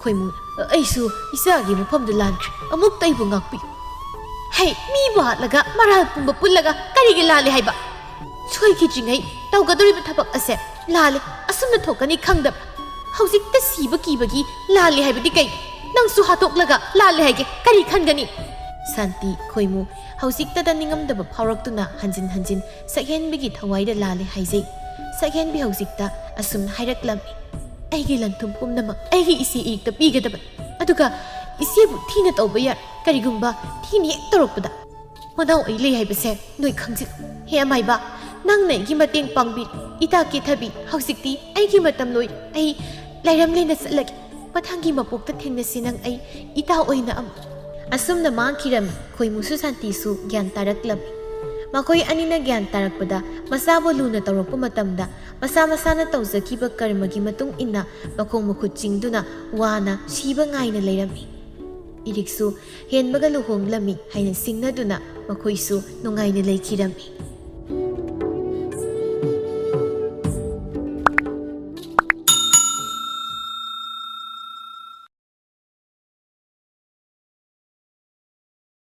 คุยมูไอ้สูอิสระกินพัมดาหลังชอามุกไต้บุงักบิเฮ้ยมีบาดละกะมาราปุ่มบปุ่นละกะกันอีกลาเลยให้บะช่วยคิดจริงไงเต่ากระโดดไปทับอาเสะลาเลยอาสมน่ะถกกันอีกครั้งดับเฮาสิแต่สีบกี้ลาเลยให้บดิไกนั่งสุหาตกละกะลาเลยให้แกกันอีกขั้นกันนี่สันติคุยมูเฮาสิแต่ดันนิงมดับพาวรักตุนะหันจินสักเห็นบิกิทวายเดลาเลยให้สิสักเห็นบิเฮาสิตาอาสมให้รักลำไอ้กิลันทุมปุ่มน้ำมันไอ้กิอิซีอีกตะปีกันดับอะตุกะอิซีบุที่น่ะตัวไปยากันอีกุมบะที่นี่ตรกปะดะมาดาวไอ้เลยให้ไปเสะหน่วยขังจิตเฮียไม่บะนั่งไหนกิมาเตียงปังบิดอีตาเกทับบิเฮาสิกตีไอ้กิมาตำลอยไอ้ไล่รำเล่นน่ะสลักมาทางกิมาปกตะเทนน่ะสินังไอ้อีตาโอยน่ะอาสมน่ะมาคิรำคุยมุสุสันติสุแกนตารักลำมาคุยอันนี้น่ะแกนตารักปะดะมาซาบลูน่ะตรกปะมาตำดะมาซาน่ะตาวจะกิบะกะรมกิมาตุงอินน่ะมาคงมาขุดจิงดูน่ะวาน่ะชีบะง่ายน่ะไล่รำอีริกซูเห็นมะกะลุหงละมิให้น่ะสิงน่ะดูน่ะมาคุยซูนงไงน่ะไล่คิรำ